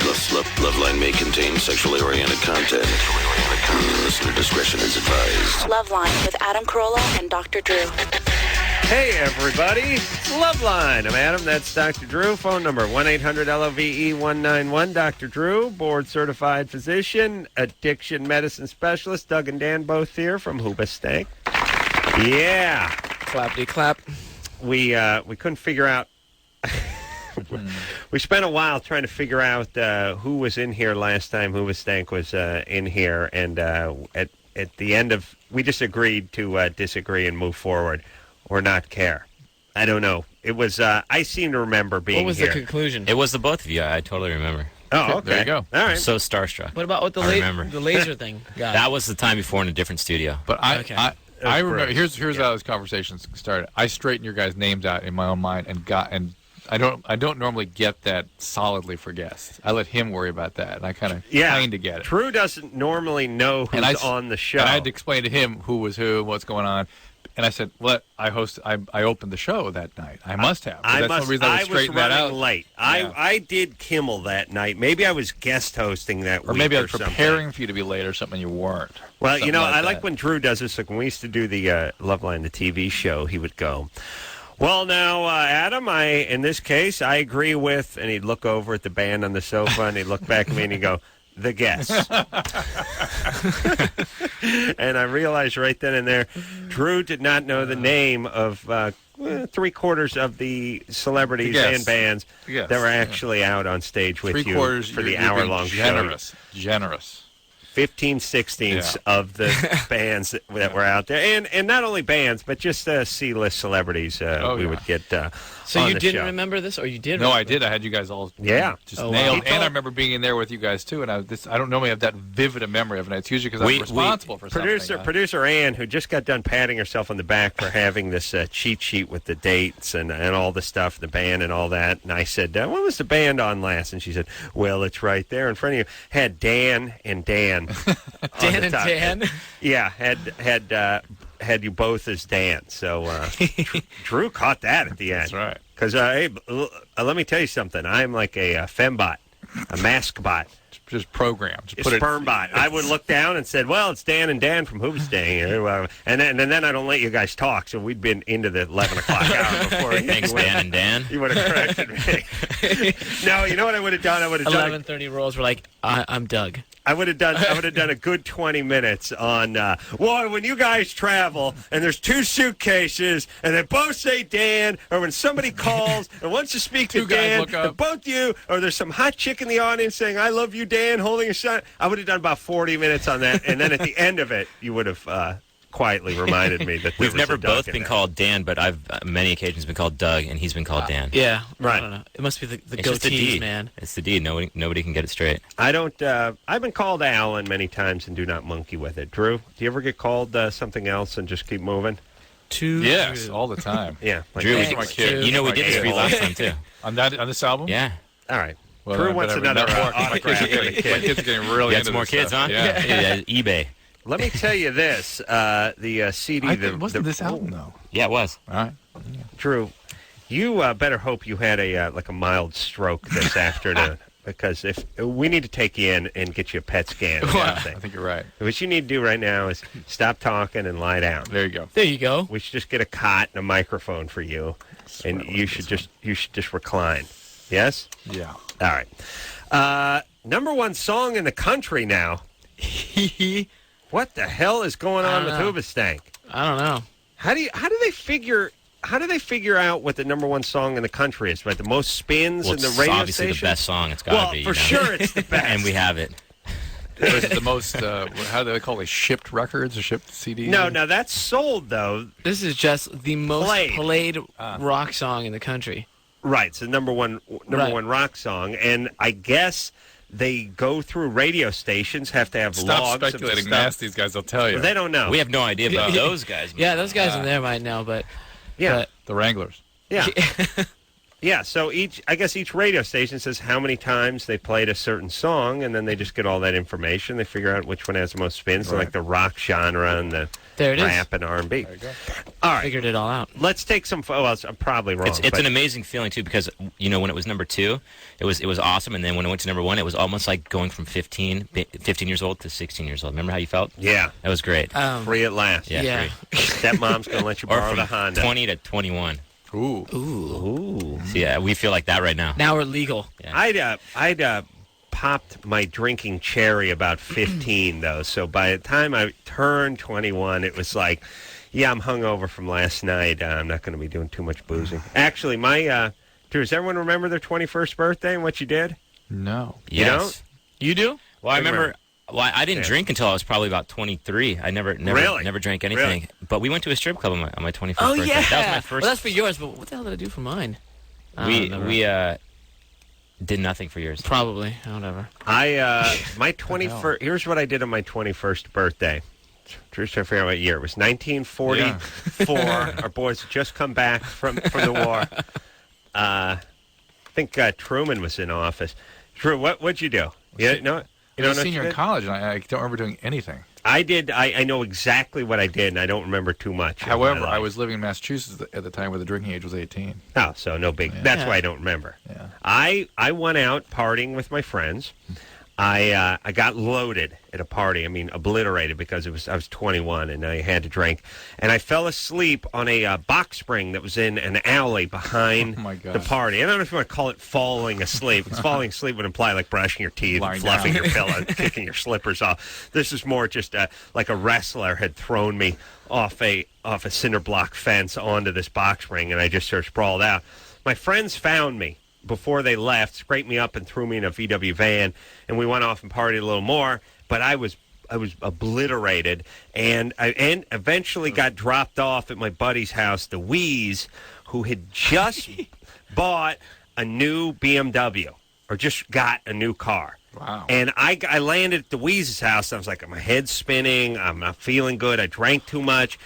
Loveline may contain sexually oriented content. Listener discretion is advised. Loveline with Adam Carolla and Dr. Drew. Hey, everybody. It's Loveline. I'm Adam. That's Dr. Drew. Phone number 1-800-LOVE-191. Dr. Drew, board-certified physician, addiction medicine specialist. Doug and Dan both here from Hoobastank. Yeah. Clappity clap. We couldn't figure out... We spent a while trying to figure out who was in here last time Hoobastank was in here, and at the end of... We just agreed to disagree and move forward. Or not care. I don't know. It was, I seem to remember being here. What was the conclusion? It was the both of you. I totally remember. Oh, okay. There you go. All right. I'm so starstruck. What about with the laser thing? That was the time before in a different studio. But I remember, here's how this conversation started. I straightened your guys' names out in my own mind and I don't normally get that solidly for guests. I let him worry about that, and I kind of get it. Drew doesn't normally know who's on the show. And I had to explain to him who was who, what's going on. And I said, I opened the show that night. I must have. That's the reason I was straightening that out. Late. Yeah. I did Kimmel that night. Maybe I was guest hosting that week. Or maybe I was something. preparing for you to be late or something you weren't. Well, I like when Drew does this. Like when we used to do the Loveline, the TV show, he would go, well, now, Adam, in this case, I agree with, and he'd look over at the band on the sofa, and he'd look back at me, and he'd go, the guests. And I realized right then and there, Drew did not know the name of three-quarters of the celebrities and bands that were actually out on stage with you for the hour-long show. Generous. 15/16 of the bands that were out there. And not only bands, but just C-list celebrities we would get So on you the didn't show. remember this, or you did? No, I did. I had you guys all nailed. Wow. And I remember being in there with you guys, too. And I don't normally have that vivid a memory of it. It's usually because I'm responsible for something. Producer Ann, who just got done patting herself on the back for having this cheat sheet with the dates and all the stuff, the band and all that. And I said, when was the band on last? And she said, well, it's right there in front of you. Had Dan and Dan. Dan and Dan? Yeah, had you both as Dan. So Drew caught that at the end. That's right. Because, hey, let me tell you something. I'm like a fembot, a mask bot. Just programmed. A sperm bot. I would look down and said, well, it's Dan and Dan from Hoobastank. And then I don't let you guys talk, so we'd been into the 11 o'clock hour before. Thanks, Dan and Dan. You would have corrected me. No, you know what I would have done? I would have done 11:30 rolls were like, I'm Doug. I would have done a good 20 minutes on, when you guys travel and there's two suitcases and they both say Dan, or when somebody calls and wants to speak to Dan, and both you, or there's some hot chick in the audience saying, I love you, Dan, holding a shot. I would have done about 40 minutes on that, and then at the end of it, you would have quietly reminded me that we've never both been called Dan, but I've many occasions been called Doug, and he's been called Dan. Yeah, right. I don't know. It must be the it's goatees, man. It's the D. Nobody can get it straight. I don't. I've been called Alan many times and do not monkey with it. Drew, do you ever get called something else and just keep moving? Yes, all the time. Yeah, like Drew, my kid. You know we did this for you last time too. On this album? Yeah. All right. Well, Drew wants another autograph. My kids are getting really into more kids, stuff. Huh? Yeah. eBay. Let me tell you this: the CD. Wasn't this album though? Yeah, it was. All right. Drew, you better hope you had a mild stroke this afternoon, because if we need to take you in and get you a PET scan. I think you're right. What you need to do right now is stop talking and lie down. There you go. There you go. We should just get a cot and a microphone for you, and you should just recline. Yes. Yeah. All right. Number one song in the country now. What the hell is going on with Hoobastank? I don't know. How do they figure out what the number one song in the country is? Right, the most spins in the radio obviously station. The best song. It's got to be. For sure, it's the best, and we have it. Is it the most? How do they call it? Shipped records or shipped CDs? No, that's sold though. This is just the most played rock song in the country. Right, it's the number one rock song, and I guess they go through radio stations, have to have logs. Stop speculating, nasty. These guys will tell you. Well, they don't know. We have no idea about those guys. Yeah, those guys in there might know, but the Wranglers. Yeah. Yeah, so I guess each radio station says how many times they played a certain song, and then they just get all that information. They figure out which one has the most spins, like the rock genre and the rap and R&B. There you go. All right. Figured it all out. Let's take some. Well, I'm probably wrong. It's an amazing feeling too, because when it was number 2, it was awesome, and then when it went to number 1, it was almost like going from 15 years old to 16 years old. Remember how you felt? Yeah, that was great. Free at last. Yeah. Free. Stepmom's gonna let you borrow the Honda. 20 to 21. Ooh. So yeah, we feel like that right now. Now we're legal. Yeah. I'd popped my drinking cherry about 15 though. So by the time I turned 21, it was like, yeah, I'm hungover from last night. I'm not going to be doing too much boozing. Actually, does everyone remember their 21st birthday and what you did? No. You don't? You do? Well, I remember. Well, I didn't drink until I was probably about 23. I never drank anything. Really? But we went to a strip club on my 21st Oh, birthday. yeah. That was my first. Well, that's for yours, but what the hell did I do for mine? We did nothing for yours. Probably. Whatever. My 21st. Here's what I did on my 21st birthday. Trying to figure out what year it was. 1944. Our boys had just come back from the war. I think Truman was in office. Drew, what'd you do? I was a senior in college, and I don't remember doing anything. I did. I know exactly what I did, and I don't remember too much. However, I was living in Massachusetts at the time where the drinking age was 18. Oh, so no big. Yeah. That's why I don't remember. Yeah. I went out partying with my friends. I got loaded at a party. I mean, obliterated because I was 21 and I had to drink. And I fell asleep on a box spring that was in an alley behind the party. I don't know if you want to call it falling asleep. Because falling asleep would imply like brushing your teeth, and fluffing your pillow, kicking your slippers off. This is more just like a wrestler had thrown me off a cinder block fence onto this box spring, and I just sort of sprawled out. My friends found me before they left, scraped me up and threw me in a VW van, and we went off and partied a little more. But I was obliterated, and I eventually got dropped off at my buddy's house, the Wheeze, who had just bought a new BMW, or just got a new car. Wow. And I landed at the Wheeze's house. I was like, my head's spinning. I'm not feeling good. I drank too much.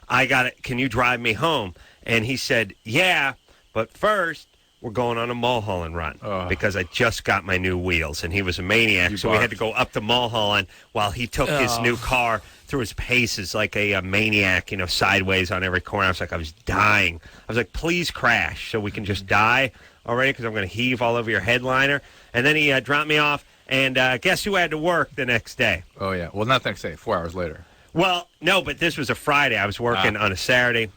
Can you drive me home? And he said, yeah, but first, we're going on a Mulholland run because I just got my new wheels, and he was a maniac, so we had to go up to Mulholland while he took his new car through his paces like a maniac, sideways on every corner. I was dying. I was like, please crash so we can just die already because I'm going to heave all over your headliner. And then he dropped me off, and guess who had to work the next day? Oh, yeah. Well, not the next day, 4 hours later. Well, no, but this was a Friday. I was working on a Saturday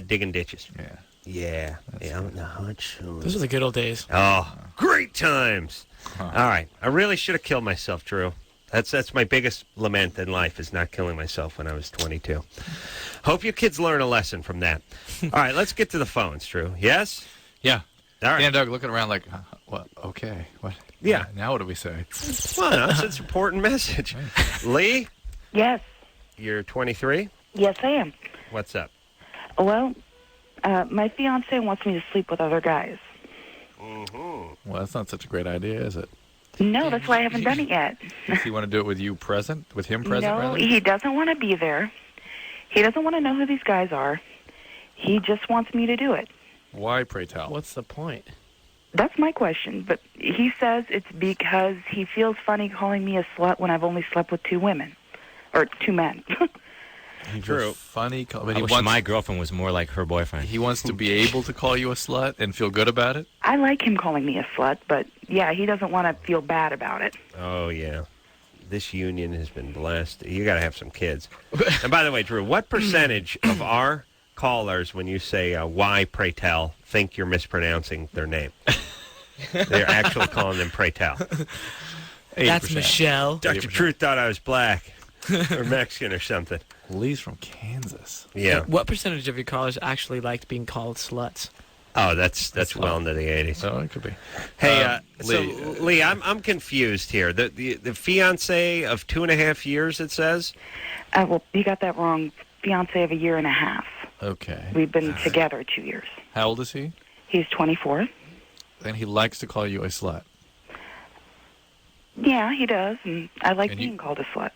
digging ditches. Yeah. Yeah, out in the hot sun. Those are the good old days. Oh, great times. All right. I really should have killed myself, Drew. That's my biggest lament in life, is not killing myself when I was 22. Hope you kids learn a lesson from that. All right, let's get to the phones, Drew. Yes? Yeah. All right. Dan and Doug looking around like, what? Okay. What? Yeah. Now what do we say? Well, that's an important message. Lee? Yes. You're 23? Yes, I am. What's up? Well, my fiance wants me to sleep with other guys. Mm-hmm. Well, that's not such a great idea, is it? No, that's why I haven't done it yet. Does he want to do it with you present? With him present, No, rather? he doesn't want to be there. He doesn't want to know who these guys are. He just wants me to do it. Why, pray tell? What's the point? That's my question, but he says it's because he feels funny calling me a slut when I've only slept with 2 women. Or 2 men. True. Funny. But I wish my girlfriend was more like her boyfriend. He wants to be able to call you a slut and feel good about it? I like him calling me a slut, but yeah, he doesn't want to feel bad about it. Oh, yeah. This union has been blessed. You got to have some kids. And by the way, Drew, what percentage of our callers, when you say why, pray tell, think you're mispronouncing their name? They're actually calling them pray tell. 80%. That's Michelle. Dr. Truth thought I was black or Mexican or something. Lee's from Kansas. Yeah. What percentage of your callers actually liked being called sluts? Oh, that's well into the 80s. Oh, it could be. Hey, Lee, Lee, I'm confused here. The fiance of 2.5 years, it says? Well, you got that wrong. Fiance of 1.5 years. Okay. We've been together 2 years. How old is he? He's 24. And he likes to call you a slut. Yeah, he does, and I like And being called a slut.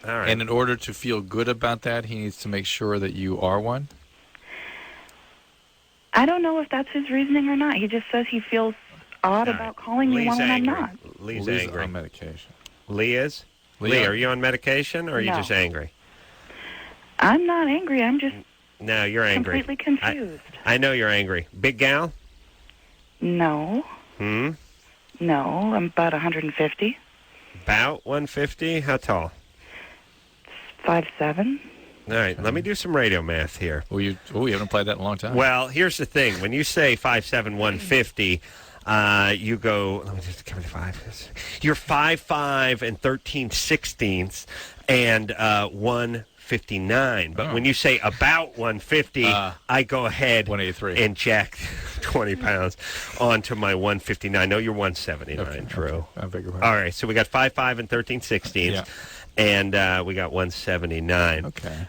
All right. And in order to feel good about that, he needs to make sure that you are one? I don't know if that's his reasoning or not. He just says he feels odd about calling me when I'm not. Lee's Lee's angry. on medication. Lee is? Lee, are you on medication, or are you just angry? I'm not angry. I'm just No, you're angry. completely confused. I know you're angry. Big gal? No. No, I'm about 150. About 150? How tall? 5'7". All right, let me do some radio math here. You haven't played that in a long time. Well, here's the thing. When you say 5'7", 150, you go, let me just give it 5. You're 5'5" and 13/16 and 159. But when you say about 150, I go ahead 183. and jack 20 pounds onto my 159. No, you're 179, Drew. Okay. I beg your pardon. All right, so we got 5'5" and 13/16. Yeah. And we got 179. Okay.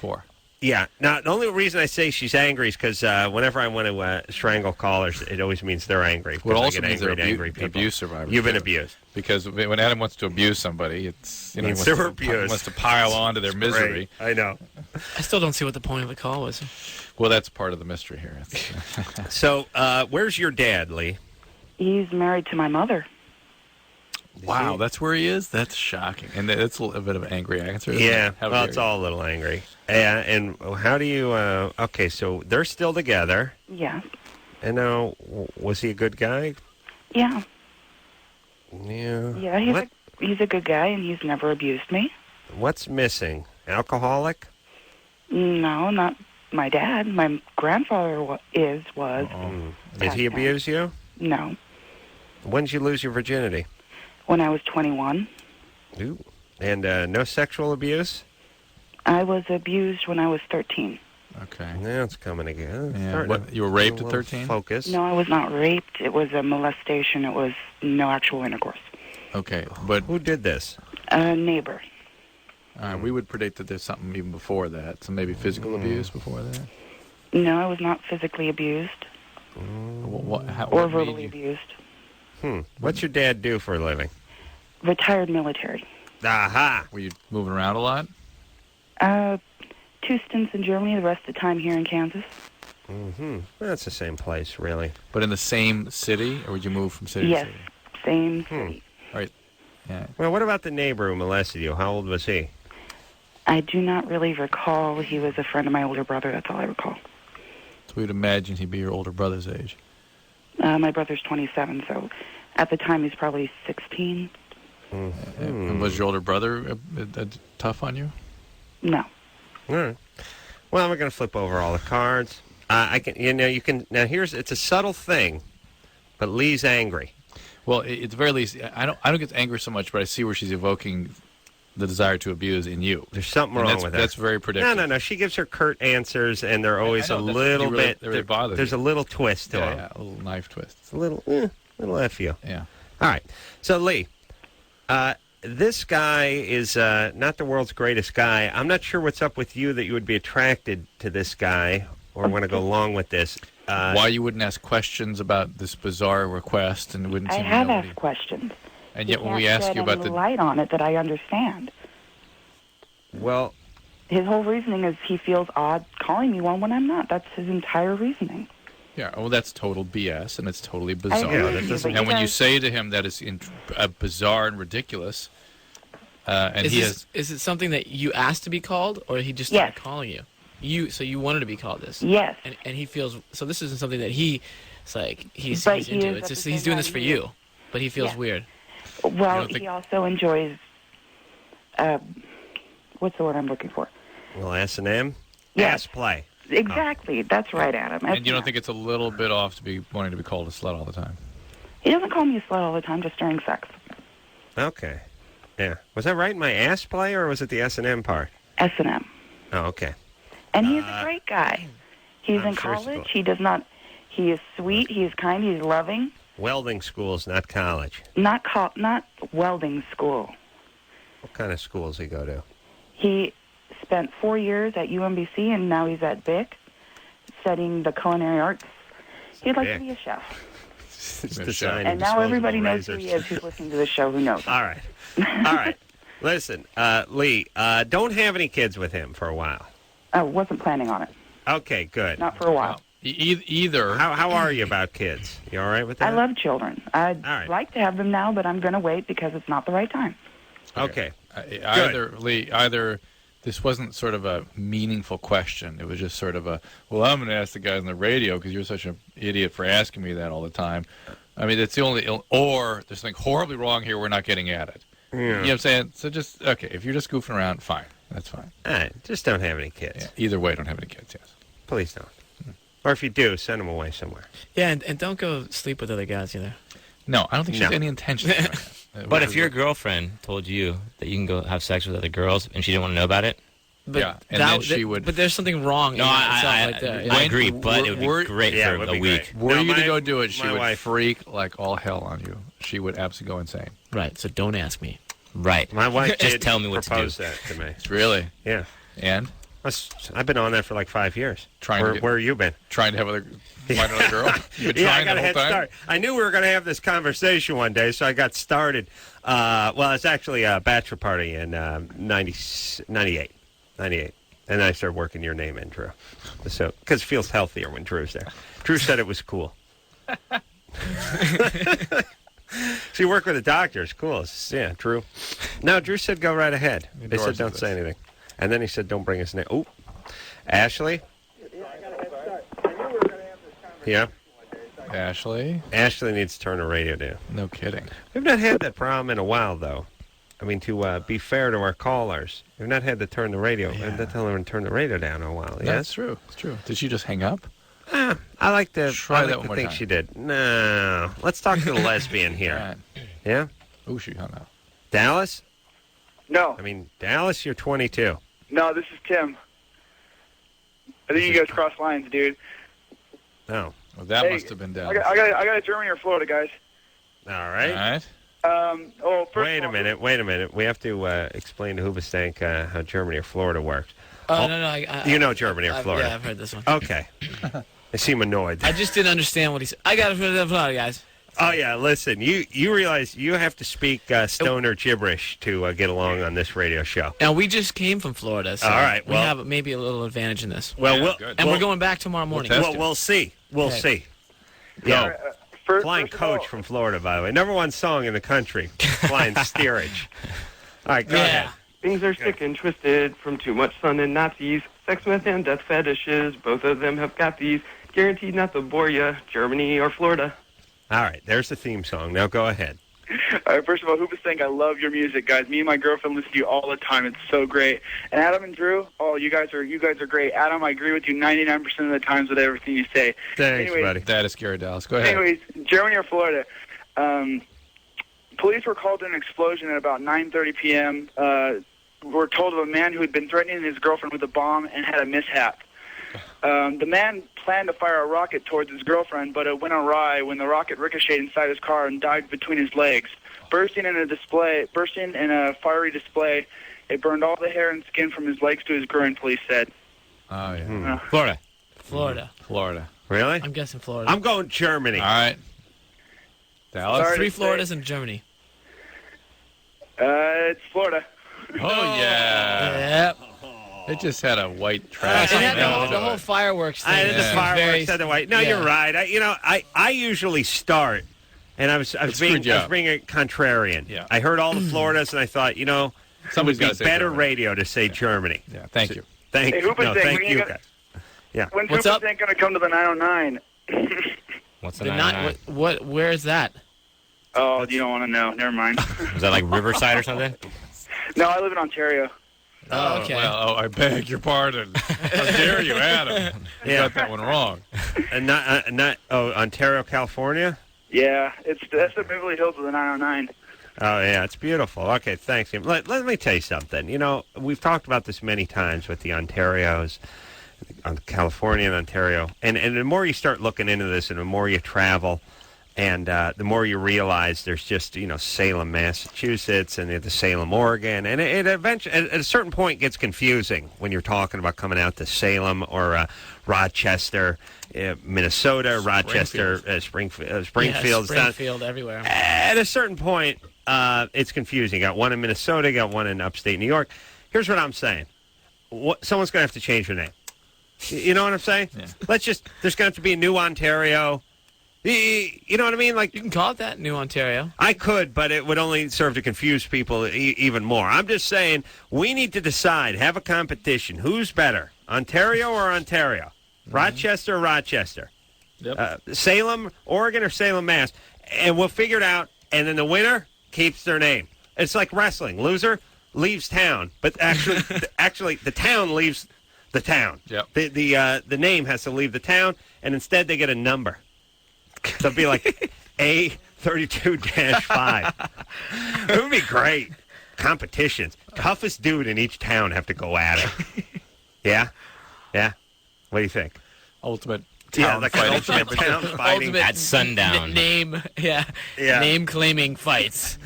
4. Yeah. Now, the only reason I say she's angry is because whenever I want to strangle callers, it always means they're angry. Well, it also I get means angry they're at angry people. abuse survivors. You've been abused. Because when Adam wants to abuse somebody, it's he means wants they're to, abused. wants to pile on to their misery. Great. I know. I still don't see what the point of the call was. Well, that's part of the mystery here. So, where's your dad, Lee? He's married to my mother. Wow, that's where he is? That's shocking. And that's a bit of an angry answer. Yeah, well, it's all a little angry. And how do you, okay, so they're still together. Yeah. And now, was he a good guy? Yeah. Yeah. Yeah, he's a good guy, and he's never abused me. What's missing? Alcoholic? No, not my dad. My grandfather was. Did he abuse you? No. When did you lose your virginity? When I was 21. Ooh. And no sexual abuse? I was abused when I was 13. Okay. Now it's coming again. Yeah. You were raped at 13? Focus. No, I was not raped. It was a molestation. It was no actual intercourse. Okay, but who did this? A neighbor. We would predict that there's something even before that, so maybe physical abuse before that. No, I was not physically abused or verbally abused. What's your dad do for a living? Retired military. Aha! Were you moving around a lot? 2 stints in Germany, the rest of the time here in Kansas. That's the same place, really. But in the same city, or would you move from city yes, to city? Same city. Right. Yeah. Well, what about the neighbor who molested you? How old was he? I do not really recall. He was a friend of my older brother. That's all I recall. So we'd imagine he'd be your older brother's age. My brother's 27, so at the time he's probably 16. And was your older brother tough on you? No. All right. Well, we're going to flip over all the cards. It's a subtle thing, but Lee's angry. Well, at the very least, I don't get angry so much, but I see where she's evoking the desire to abuse in you. There's something wrong with that. That's very predictable. No. She gives her curt answers, and they're always a little bit. Really bothers there's you. a little twist to them. Yeah, a little knife twist. It's a little F you. Yeah. All right. So, Lee, this guy is not the world's greatest guy. I'm not sure what's up with you that you would be attracted to this guy or want to go along with this. Why you wouldn't ask questions about this bizarre request and wouldn't I seem to have know asked questions. And yet when we ask you about the light on it that I understand. Well, his whole reasoning is he feels odd calling me one when I'm not. That's his entire reasoning. Yeah, well, that's total BS, and it's totally bizarre. And when you say to him that is bizarre and ridiculous, and is it something that you asked to be called, or he just started calling you? So you wanted to be called this? Yes. And he feels so. This isn't something that he's into. It's just he's doing this for you, but he feels weird. Well, he also enjoys. What's the word I'm looking for? Well, S&M? Yes. Ass play. Exactly. That's right, Adam. And you don't think it's a little bit off to be wanting to be called a slut all the time? He doesn't call me a slut all the time, just during sex. Okay. Yeah. Was that right in my ass play, or was it the S&M part? S&M. Oh, okay. And he's a great guy. He's in college. He is sweet. He's kind. He's loving. Welding school's not college. Not welding school. What kind of schools he go to? He spent 4 years at UMBC, and now he's at BIC, studying the culinary arts. He'd like to be a chef. And now everybody knows who he is who's listening to the show who knows him. All right. All right. Listen, Lee, don't have any kids with him for a while. I wasn't planning on it. Okay, good. Not for a while. Either. How are you about kids? You all right with that? I love children. I'd like to have them now, but I'm going to wait because it's not the right time. Okay. Either this wasn't sort of a meaningful question. It was just sort of a, well, I'm going to ask the guys on the radio because you're such an idiot for asking me that all the time. I mean, it's the only, or there's something horribly wrong here, we're not getting at it. Yeah. You know what I'm saying? So just, okay, if you're just goofing around, fine. That's fine. All right, just don't have any kids. Yeah, either way, don't have any kids, yes. Please don't. Or if you do, send them away somewhere. Yeah, and don't go sleep with other guys either. No, I don't think she has any intention of doing that. But if your girlfriend told you that you can go have sex with other girls and she didn't want to know about it, but then she would. But there's something wrong. No, I agree, but it would be great for a week. Were you to go do it, she would freak like all hell on you. She would absolutely go insane. Right, so don't ask me. Right. My wife just tell me what to do. That to me. Really? Yeah. And? I've been on that for like 5 years. Where have you been? Trying to have find another girl? You've been I got a head start. I knew we were going to have this conversation one day, so I got started. Well, it's actually a bachelor party in 98. And then I started working your name in, Drew. So, because it feels healthier when Drew's there. Drew said it was cool. So you work with a doctor. It's cool. Yeah, Drew. No, Drew said go right ahead. They said don't say anything. And then he said don't bring his name. Oh, Ashley? Yeah? Ashley? Ashley needs to turn the radio down. No kidding. We've not had that problem in a while, though. I mean, to be fair to our callers, we've not had to turn the radio. We've not telling them to turn the radio down in a while. Yeah? That's true. It's true. Did she just hang up? I like to try that one more think time. she did. No. Let's talk to the lesbian here. Right. Yeah? Oh, she hung up. Dallas? No. I mean, Dallas, you're 22. No, this is Tim. I think you guys crossed lines, dude. No. Well, that must have been Dallas. I got a Germany or Florida, guys. All right. Wait a minute. We have to explain to Hoobastank how Germany or Florida works. No. You know Germany or Florida. Yeah, I've heard this one. Okay. I seem annoyed. I just didn't understand what he said. I got it from Florida, guys. Oh, yeah, listen, you realize you have to speak stoner gibberish to get along on this radio show. Now, we just came from Florida, so all right, we have maybe a little advantage in this. Well, we're going back tomorrow morning. We'll see. We'll see. Go. Flying Coach from Florida, by the way. Number one song in the country, Flying Steerage. All right, go ahead. Things are sick and twisted from too much sun and Nazis. Sex, meth, and death fetishes. Both of them have got these. Guaranteed not to bore ya. Germany or Florida. All right, there's the theme song. Now go ahead. All right, first of all, Hoobastank, I love your music, guys. Me and my girlfriend listen to you all the time. It's so great. And Adam and Drew, you guys are great. Adam, I agree with you 99% of the times with everything you say. Thanks, buddy. That is scary, Dallas. Go ahead. Anyways, Germany or Florida. Police were called to an explosion at about 9:30 p.m. We're told of a man who had been threatening his girlfriend with a bomb and had a mishap. The man planned to fire a rocket towards his girlfriend, but it went awry when the rocket ricocheted inside his car and dived between his legs. Bursting in a fiery display, it burned all the hair and skin from his legs to his groin, police said. Oh, yeah. Florida. Really? I'm guessing Florida. I'm going Germany. All right. Dallas? 3 Floridas and Germany. It's Florida. Oh, yeah. Yep. It just had a white trash. The whole fireworks thing. The fireworks had the white. No, you're right. I usually start, and I was being a contrarian. Yeah. I heard all the Floridas, and I thought, somebody's got to say better Germany. Radio to say Germany. Yeah, thank you. Thank you. Thank you, guys. Yeah. When's What's up? Hoobastank going to come to the 909? What's the 909? Where is that? Oh, you don't want to know. Never mind. Is that like Riverside or something? No, I live in Ontario. Oh, okay. Well, I beg your pardon. How dare you, Adam? You got that one wrong. And not Ontario, California? Yeah, that's the Beverly Hills of the 909. Oh, yeah, it's beautiful. Okay, thanks. Let me tell you something. We've talked about this many times with the Ontarios, California and Ontario. And the more you start looking into this and the more you travel, and the more you realize there's just, Salem, Massachusetts, and the Salem, Oregon. And it eventually, at a certain point, gets confusing when you're talking about coming out to Salem or Rochester, Minnesota, Rochester, Springfield. Springfield, everywhere. At a certain point, it's confusing. You got one in Minnesota, you got one in upstate New York. Here's what I'm saying. Someone's going to have to change their name. You know what I'm saying? Yeah. There's going to have to be a new Ontario. You know what I mean? Like, you can call it that, New Ontario. I could, but it would only serve to confuse people even more. I'm just saying we need to decide, have a competition. Who's better, Ontario or Ontario? Rochester or Rochester? Yep. Salem, Oregon or Salem, Mass. And we'll figure it out, and then the winner keeps their name. It's like wrestling. Loser leaves town, but actually the town leaves the town. Yep. The name has to leave the town, and instead they get a number. So it'll be like A32-5. It would be great. Competitions. Toughest dude in each town have to go at it. Yeah? Yeah? What do you think? Ultimate town fighting. Ultimate town fighting. At sundown. Name claiming fights.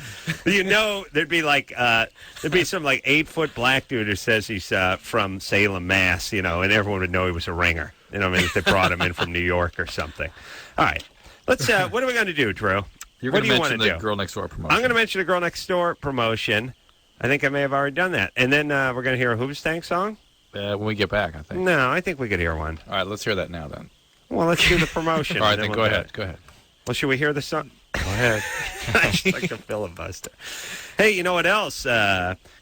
You know, there'd be some 8-foot black dude who says he's from Salem, Mass, and everyone would know he was a ringer. You know what I mean? If they brought him in from New York or something. All right. Let's. What are we going to do, Drew? You're going to mention the Girl Next Door promotion. I'm going to mention the Girl Next Door promotion. I think I may have already done that. And then we're going to hear a Hoobastank song? When we get back, I think. No, I think we could hear one. All right, let's hear that now then. Well, let's do the promotion. All right, then go ahead. Well, should we hear the song? Go ahead. It's like a filibuster. Hey, you know what else?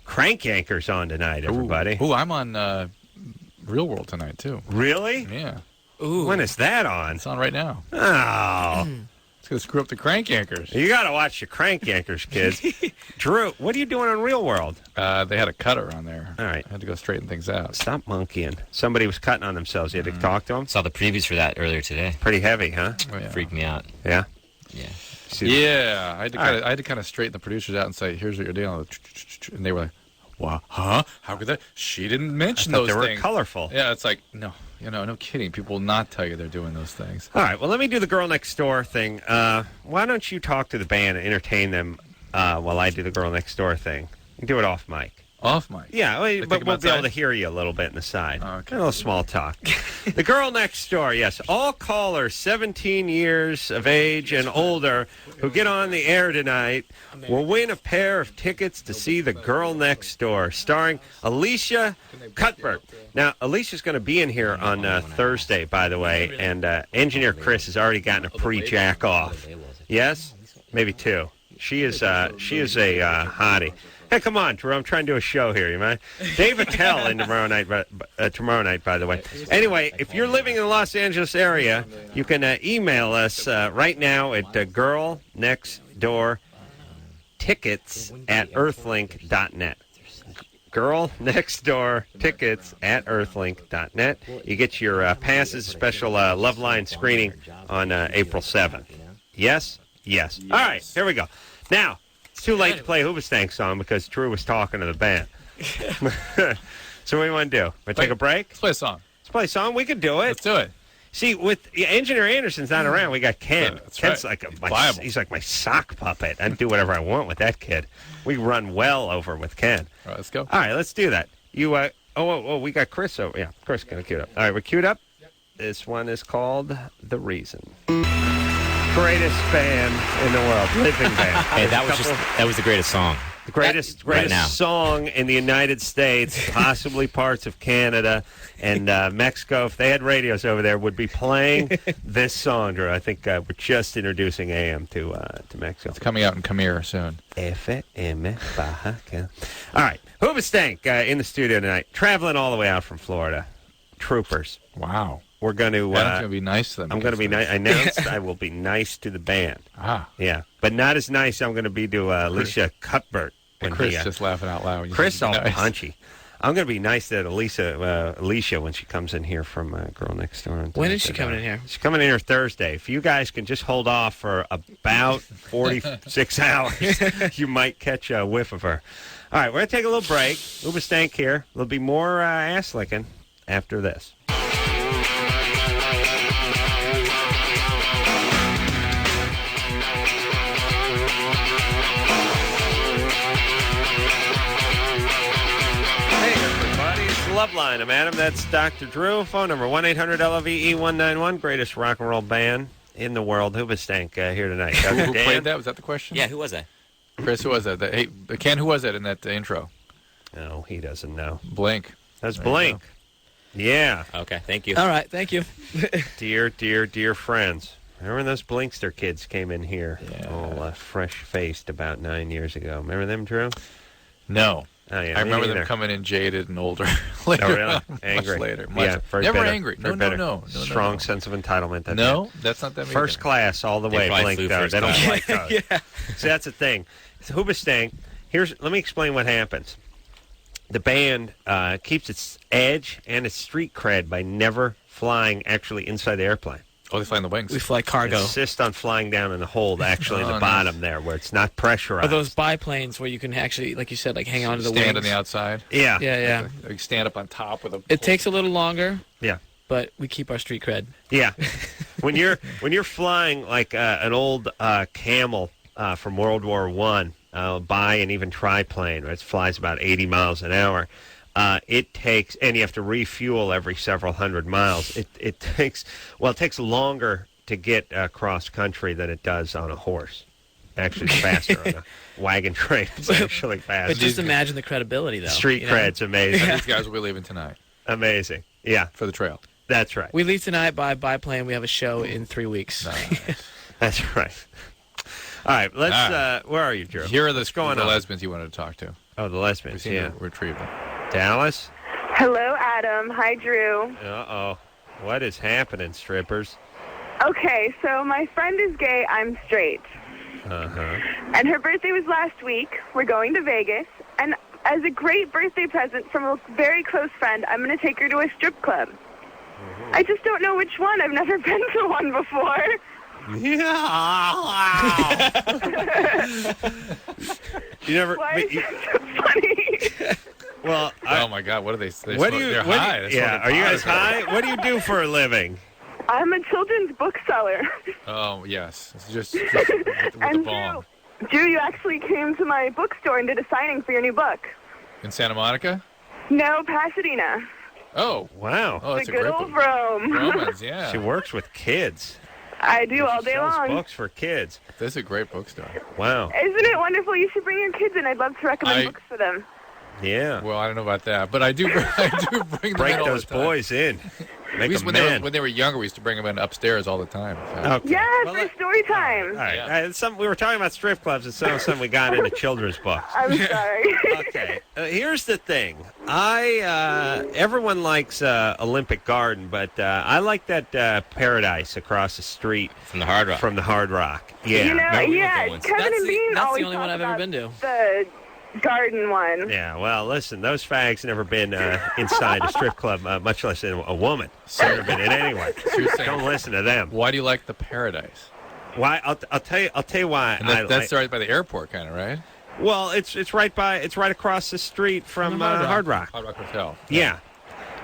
Crank Anchor's on tonight, everybody. Ooh, I'm on Real World tonight, too. Really? Yeah. Ooh. When is that on? It's on right now. Oh. It's going to screw up the Crank Anchors. You got to watch the Crank Anchors, kids. Drew, what are you doing on Real World? They had a cutter on there. All right. I had to go straighten things out. Stop monkeying. Somebody was cutting on themselves. You had to talk to them? Saw the previews for that earlier today. Pretty heavy, huh? Oh, yeah. Freaked me out. Yeah? Yeah. Yeah. I had to kind of straighten the producers out and say, here's what you're dealing with. And they were like, wow, huh? How could that? She didn't mention those things. They were colorful. Yeah, it's like, no, no kidding. People will not tell you they're doing those things. All right, well, let me do the Girl Next Door thing. Why don't you talk to the band and entertain them while I do the Girl Next Door thing? You do it off mic. Off mic? Yeah, but we'll be able to hear you a little bit in the side. Okay. A little small talk. The Girl Next Door, yes. All callers 17 years of age and older who get on the air tonight will win a pair of tickets to see The Girl Next Door, starring Alicia Cuthbert. Now, Alicia's going to be in here on Thursday, by the way, and Engineer Chris has already gotten a pre-jack off. Yes? Maybe two. She is a hottie. Hey, come on, Drew. I'm trying to do a show here, you mind? Dave Attell in tomorrow night, by the way. Anyway, if you're living in the Los Angeles area, you can email us right now at girlnextdoortickets@earthlink.net. girlnextdoortickets@earthlink.net. You get your passes, special Loveline screening on April 7th. Yes? Yes. All right, here we go. Now, it's too late to play a Hoobastank song because Drew was talking to the band. So what do you want to do? Want to take a break? Let's play a song. Let's play a song. We can do it. Let's do it. See, with Engineer Anderson's not around, we got Ken. That's Ken's right. he's like my sock puppet. I can do whatever I want with that kid. We run well over with Ken. All right, let's go. All right, let's do that. You, we got Chris over. Yeah, Chris got queued up. All right, we're queued up. This one is called The Reason. Greatest band in the world, living band. Hey, that was the greatest song. The greatest song in the United States, possibly parts of Canada and Mexico. If they had radios over there, would be playing this song, Drew. I think we're just introducing AM to Mexico. It's coming out in Khmer soon. FM Baja. All right, Hoobastank in the studio tonight, traveling all the way out from Florida. Troopers. Wow. We're going to. Adam's going to be nice to them. I'm going to be nice. I announced I will be nice to the band. Ah. Yeah, but not as nice I'm going to be to Alicia Cuthbert. And Chris just laughing out loud. Chris all punchy. I'm going to be nice to Alicia when she comes in here from Girl Next Door. When is she coming in here? She's coming in here Thursday. If you guys can just hold off for about 46 hours, you might catch a whiff of her. All right, we're going to take a little break. Hoobastank here. There'll be more ass licking after this. Loveline. I'm Adam. That's Dr. Drew. Phone number 1-800-LOVE-191. Greatest rock and roll band in the world. Hoobastank here tonight. Who played that? Was that the question? Yeah, who was that? Chris, who was that? Hey, Ken, who was that in that intro? No, he doesn't know. Blink. That's Blink. Yeah. Okay, thank you. All right, thank you. Dear friends. Remember when those Blinkster kids came in here? Yeah. All fresh-faced about 9 years ago. Remember them, Drew? No. Oh, yeah, I remember them coming in jaded and older. Later oh, really? on, Angry. Much later. Very never bitter. angry. No. Strong sense of entitlement. That's not that. First class all the way. Blink, though. They don't like those. Yeah. See, that's the thing. Hoobastank. Let me explain what happens. The band keeps its edge and its street cred by never flying actually inside the airplane. Oh, they fly in the wings. We fly cargo. Insist on flying down in the hold, actually in the bottom there, where it's not pressurized. Or those biplanes where you can actually, like you said, like hang on to the wings. Stand on the outside. Yeah. Yeah. Like stand up on top with a. It takes a little longer. Yeah. But we keep our street cred. Yeah. when you're flying like an old Camel from World War I, bi and even triplane, right? It flies about 80 miles an hour. It takes, and you have to refuel every several hundred miles. It takes longer to get cross country than it does on a horse. Actually, it's faster on a wagon train. It's actually faster. But just imagine the credibility, though. Street cred's amazing. These guys will be leaving tonight. Amazing. Yeah. For the trail. That's right. We leave tonight by biplane. We have a show in 3 weeks. Nice. That's right. All right, let's. Where are you, Drew? Here are the on? lesbians you wanted to talk to. Oh, the lesbians. We Yeah. Retrieve them. Dallas. Hello, Adam. Hi, Drew. Uh-oh. What is happening, strippers? Okay, so my friend is gay. I'm straight. Uh-huh. And her birthday was last week. We're going to Vegas. And as a great birthday present from a very close friend, I'm going to take her to a strip club. Mm-hmm. I just don't know which one. I've never been to one before. Yeah. You never. Why is that so funny? Well, oh my God, what are they? They're high. Are you guys high? What do you do for a living? I'm a children's bookseller. Oh yes, it's just with the bomb. Drew, you actually came to my bookstore and did a signing for your new book. In Santa Monica? No, Pasadena. Oh wow! Oh, that's the a good great old Rome. Romans, yeah. She works with kids. I do all day sells long. Books for kids. This is a great bookstore. Wow. Isn't it wonderful? You should bring your kids in. I'd love to recommend books for them. Yeah. Well, I don't know about that, but I do bring them Break in all those the time. boys in. Make them men. When they were younger, we used to bring them in upstairs all the time. Okay. Yeah, for story time. All right. We were talking about strip clubs, and something we got into children's books. I'm sorry. Okay. Here's the thing. Everyone likes Olympic Garden, but I like that Paradise across the street from the Hard Rock. From the Hard Rock. Yeah. You know, Kevin and Bean That's always the only one I've ever been to. The garden one. Yeah, well, listen, those fags never been inside a strip club, much less a woman. Never been in anyway. Don't listen to them. Why do you like the Paradise? Why? I'll tell you why. And that's right by the airport, kind of, right? Well, it's right across the street from Hard Rock. Hard Rock Hotel. Yeah.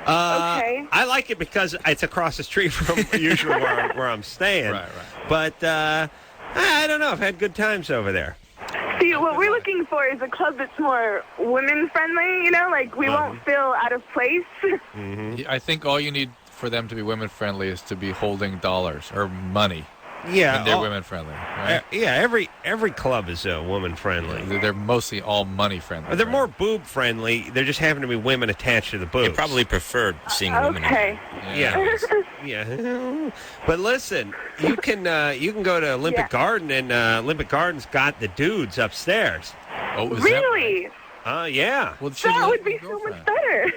Okay. I like it because it's across the street from usually where I'm staying. Right. But I don't know. I've had good times over there. See, what we're looking for is a club that's more women-friendly, you know? Like, we won't feel out of place. Mm-hmm. I think all you need for them to be women-friendly is to be holding dollars or money. Yeah. And they're women-friendly, right? Yeah, every club is woman-friendly. They're mostly all money-friendly. They're more boob-friendly. There just happen to be women attached to the boobs. You probably preferred seeing women. Okay. Yeah. But listen, you can go to Olympic Garden, and Olympic Garden's got the dudes upstairs. Oh, is really? Yeah. Well, that would be so much better.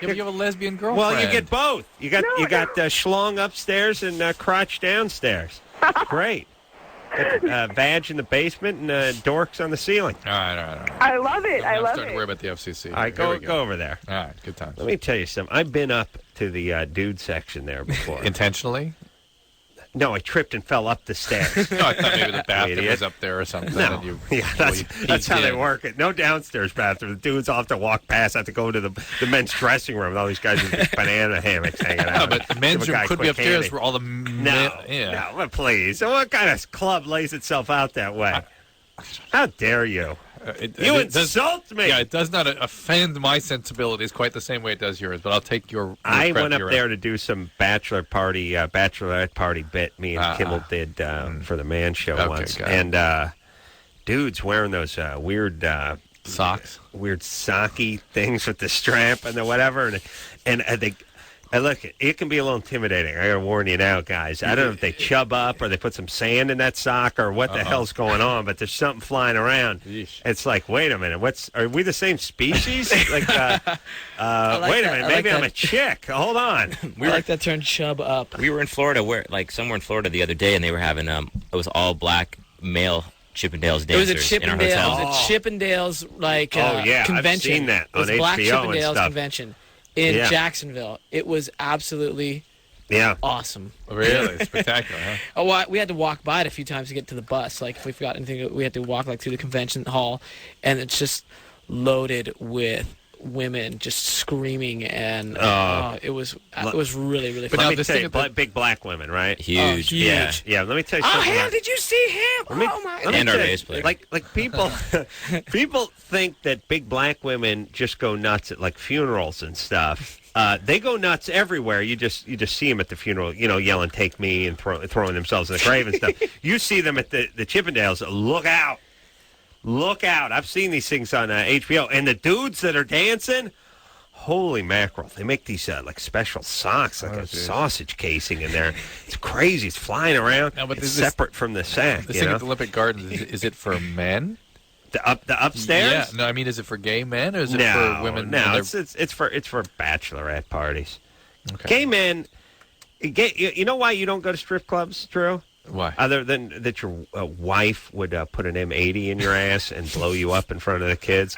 Yeah, but you have a lesbian girlfriend. Well, you get both. You got schlong upstairs and crotch downstairs. Great. Vag in the basement and dorks on the ceiling. All right. I love it. I'm starting to worry about the FCC. All right, go over there. All right, good times. Let me tell you something. I've been up to the dude section there before. Intentionally? No, I tripped and fell up the stairs. No, I thought maybe the bathroom was up there or something. No. That's how they work it. No downstairs bathroom. The dudes all have to walk past, have to go to the men's dressing room with all these guys with banana hammocks hanging out. No, but the men's room could be upstairs where all the No, but please. What kind of club lays itself out that way? How dare you? You insult me. Yeah, it does not offend my sensibilities quite the same way it does yours, but I'll take your I went up there to do some bachelorette party bit me and Kimmel did for the Man Show once. And dudes wearing those weird socks, weird socky things with the strap and the whatever. And Look, it can be a little intimidating. I got to warn you now, guys. I don't know if they chub up or they put some sand in that sock or what the hell's going on, but there's something flying around. Yeesh. It's like, wait a minute, are we the same species? Like, wait a minute, maybe I'm a chick. Hold on. I like that term, chub up. We were in Florida, somewhere in Florida the other day, and they were having it was all black male Chippendales dancers. It was a in our hotel. Chippendales convention. I've seen that on HBO it was Black Chippendales and stuff. Convention in Jacksonville. It was absolutely awesome. Really? Spectacular, huh? Oh, well, we had to walk by it a few times to get to the bus. Like, if we forgot anything, we had to walk through the convention hall, and it's just loaded with women just screaming, and it was really, really fun. But let me tell you, big black women, right? Huge. Huge. Yeah, let me tell you something. Oh, did you see him? And our bass player. Like people think that big black women just go nuts at like funerals and stuff. They go nuts everywhere. You just see them at the funeral, yelling "Take me" and throwing themselves in the grave and stuff. You see them at the Chippendales. Look out! Look out. I've seen these things on HBO. And the dudes that are dancing, holy mackerel. They make these like special socks, like a sausage casing in there. It's crazy. It's flying around. No, but it's separate from the sack. This thing at the Olympic Gardens, is it for men? The upstairs? Yeah. No, I mean, is it for gay men or is it for women? No, it's for bachelorette parties. Okay. Gay men, you know why you don't go to strip clubs, Drew? Why? Other than that your wife would put an M80 in your ass and blow you up in front of the kids.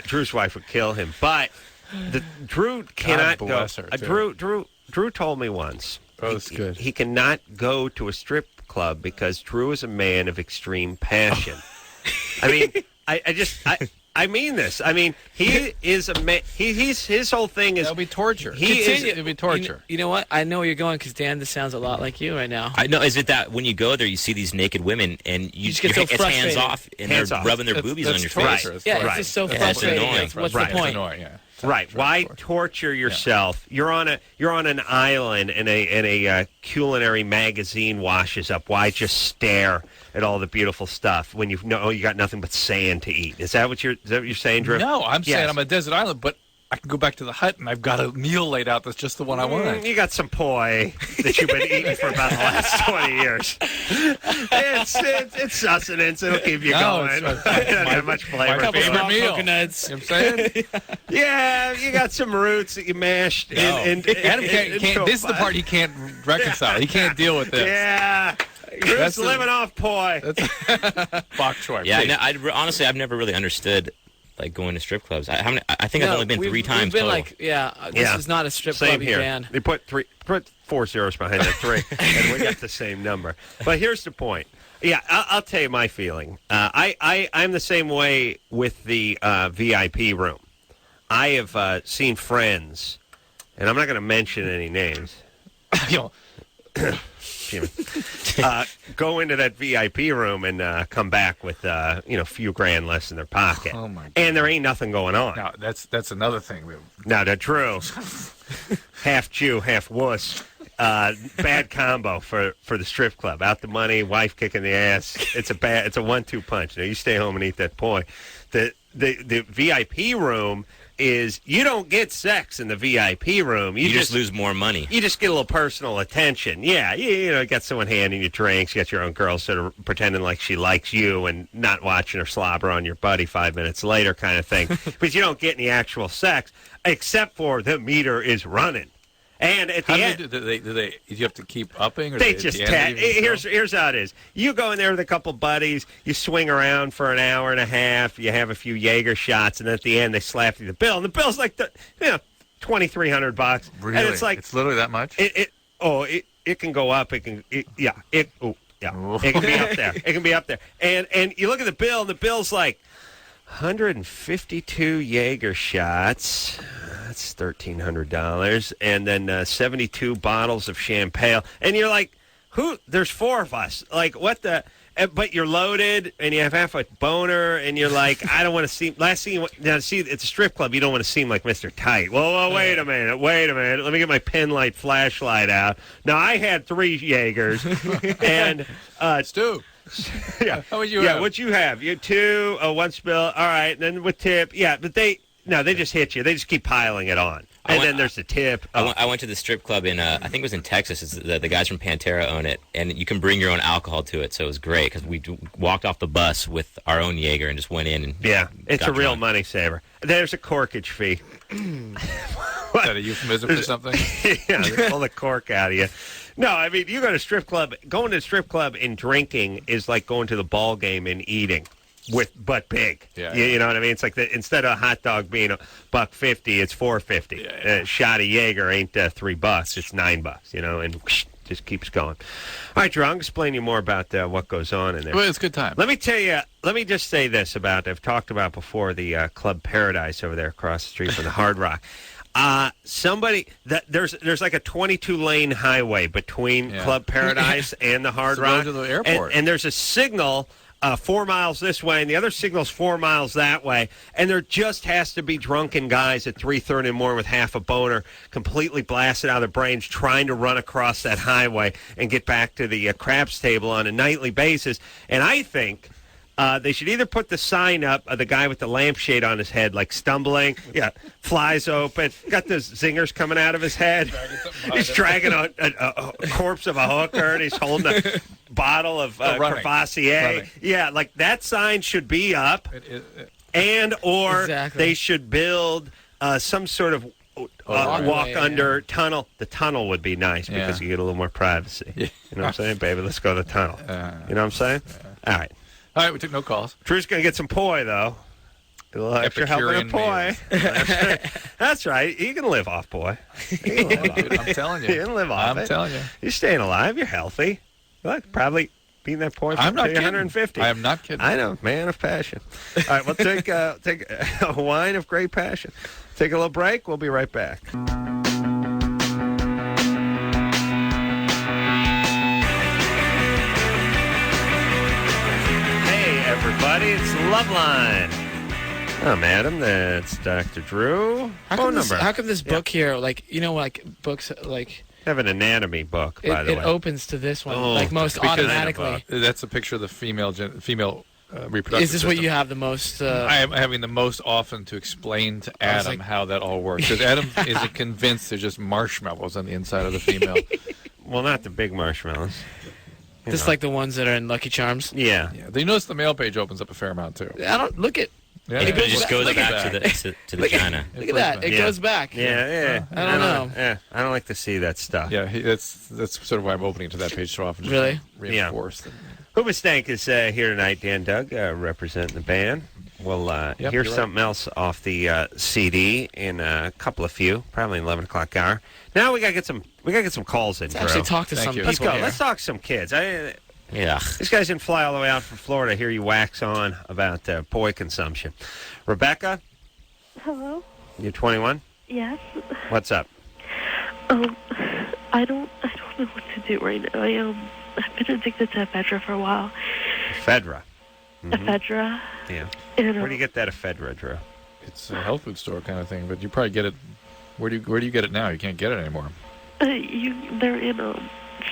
Drew's wife would kill him. But Drew cannot go. Drew told me once. Oh, that's good. He cannot go to a strip club because Drew is a man of extreme passion. I mean, I mean this. I mean, he is a man. His whole thing is. That'll be torture. It'll be torture. You know what? I know where you're going because Dan, this sounds a lot like you right now. I know. Is it that when you go there, you see these naked women and you just get so frustrated. Hands off and they're rubbing their boobies on your face? Right. Yeah, it's just so frustrating. Annoying. What's the point? It's annoying, yeah. Right. Why torture yourself? Yeah. You're on an island and a culinary magazine washes up. Why just stare at all the beautiful stuff when you know you got nothing but sand to eat? Is that what you're saying, Drew? No, I'm saying I'm a desert island, but I can go back to the hut and I've got a meal laid out that's just the one I want. You got some poi that you've been eating for about the last 20 years. It's sustenance. It'll keep you going. It doesn't have much flavor. My favorite meal. Coconuts. You know what I'm saying? Yeah, you got some roots that you mashed. Adam can't. This is the part he can't reconcile. He can't deal with this. Yeah. Drew's living off poi. Bok choy. Yeah, honestly, I've never really understood like going to strip clubs. I think I've only been 3 times. We've been total. This is not a strip Same club. here. Dan. They put 4 zeros behind that 3, and we got the same number. But here's the point. Yeah, I'll tell you my feeling. I'm the same way with the VIP room. I have seen friends, and I'm not going to mention any names. Go into that VIP room and come back with a few grand less in their pocket. Oh my God. And there ain't nothing going on. No, that's another thing. No, that's true. Half Jew, half wuss. Bad combo for the strip club. Out the money, wife kicking the ass. It's a 1-2 punch. You stay home and eat that poi. The VIP room is you don't get sex in the VIP room. You just lose more money. You just get a little personal attention. Yeah, you got someone handing you drinks. You got your own girl sort of pretending like she likes you and not watching her slobber on your buddy 5 minutes later kind of thing. But you don't get any actual sex except for the meter is running. And at the end, do you have to keep upping? Or they just here's how it is. You go in there with a couple buddies, you swing around for an hour and a half, you have a few Jaeger shots, and at the end they slap you the bill, and the bill's like $2,300. Really? And it's like it's literally that much. It can go up. It can it can be up there. It can be up there. And you look at the bill, and the bill's like 152 Jaeger shots. That's $1,300, and then 72 bottles of champagne. And you're like, who? There's 4 of us. Like, what the? But you're loaded, and you have half a boner, and you're like, I don't want to seem. Last thing it's a strip club. You don't want to seem like Mr. Tight. Well, wait a minute. Let me get my pen light flashlight out. Now I had 3 Jaegers, and Stu. Yeah. How would you have? What'd you have? You had 2, 1 spill. All right, and then with tip. Yeah, but they just hit you. They just keep piling it on. And then there's the tip. I went to the strip club in, I think it was in Texas. It's the guys from Pantera own it, and you can bring your own alcohol to it, so it was great because we walked off the bus with our own Jaeger and just went in. And it's a real money saver. There's a corkage fee. Is that a euphemism for something? Yeah, they pull the cork out of you. No, I mean, you go to a strip club. Going to a strip club and drinking is like going to the ball game and eating. But big, you know what I mean. It's like instead of a hot dog being $1.50, it's $4.50. A shot of Jaeger ain't $3; it's $9. You know, and whoosh, just keeps going. All right, Drew, I'll explain you more about what goes on in there. Well, it's a good time. Let me tell you. Let me just say this about I've talked about before the Club Paradise over there across the street from the Hard Rock. There's like a 22-lane highway between Club Paradise and the Hard Rock. To the airport. And there's a signal 4 miles this way, and the other signal's 4 miles that way. And there just has to be drunken guys at 3:30 in the morning with half a boner, completely blasted out of their brains, trying to run across that highway and get back to the craps table on a nightly basis. And I think they should either put the sign up of the guy with the lampshade on his head, like stumbling, flies open, got the zingers coming out of his head. He's dragging a corpse of a hooker, and he's holding a bottle of Crevassier. Yeah, like that sign should be up, or they should build some sort of walk under tunnel. The tunnel would be nice because you get a little more privacy. You know what I'm saying, baby? Let's go to the tunnel. You know what I'm saying? All right. All right, we took no calls. Drew's going to get some poi, though. A little extra help in a poi. That's right. You can live off poi. I'm telling you. You can live off it. I'm telling you. You're staying alive. You're healthy. Look, probably beating that poi for 150. I am not kidding. I know. Man of passion. All right, we'll take a wine of great passion. Take a little break. We'll be right back. Everybody, it's Loveline. I'm Adam. That's Dr. Drew. Phone number. How come this book here, like, you know, like books, like... I have an anatomy book, by the way. It opens to this one, like most automatically. That's a picture of the female reproductive Is this system. what you have the most... I am having the most often to explain to Adam how that all works. Because Adam isn't convinced there's just marshmallows on the inside of the female. Well, not the big marshmallows. Just like the ones that are in Lucky Charms. Yeah. You notice the mail page opens up a fair amount too. I don't look at. Yeah, it just goes back to the vagina. Look at that! It goes back. Yeah. I don't know. Yeah, I don't like to see that stuff. Yeah, that's sort of why I'm opening to that page so often. Really? Reinforce. Hoobastank is here tonight. Dan Doug representing the band. We'll hear something else off the CD in a couple of probably 11 o'clock hour. Now we gotta get some calls in. Let's actually talk to some people. Let's go. Here. Let's talk to some kids. These guys didn't fly all the way out from Florida to hear you wax on about poi consumption. Rebecca? Hello? You're 21? Yes. What's up? I don't know what to do right now. I've been addicted to ephedra for a while. Ephedra? Mm-hmm. Ephedra? Yeah. And, where do you get that ephedra, Drew? It's a health food store kind of thing, but you probably get it. Where do you get it now? You can't get it anymore. They're in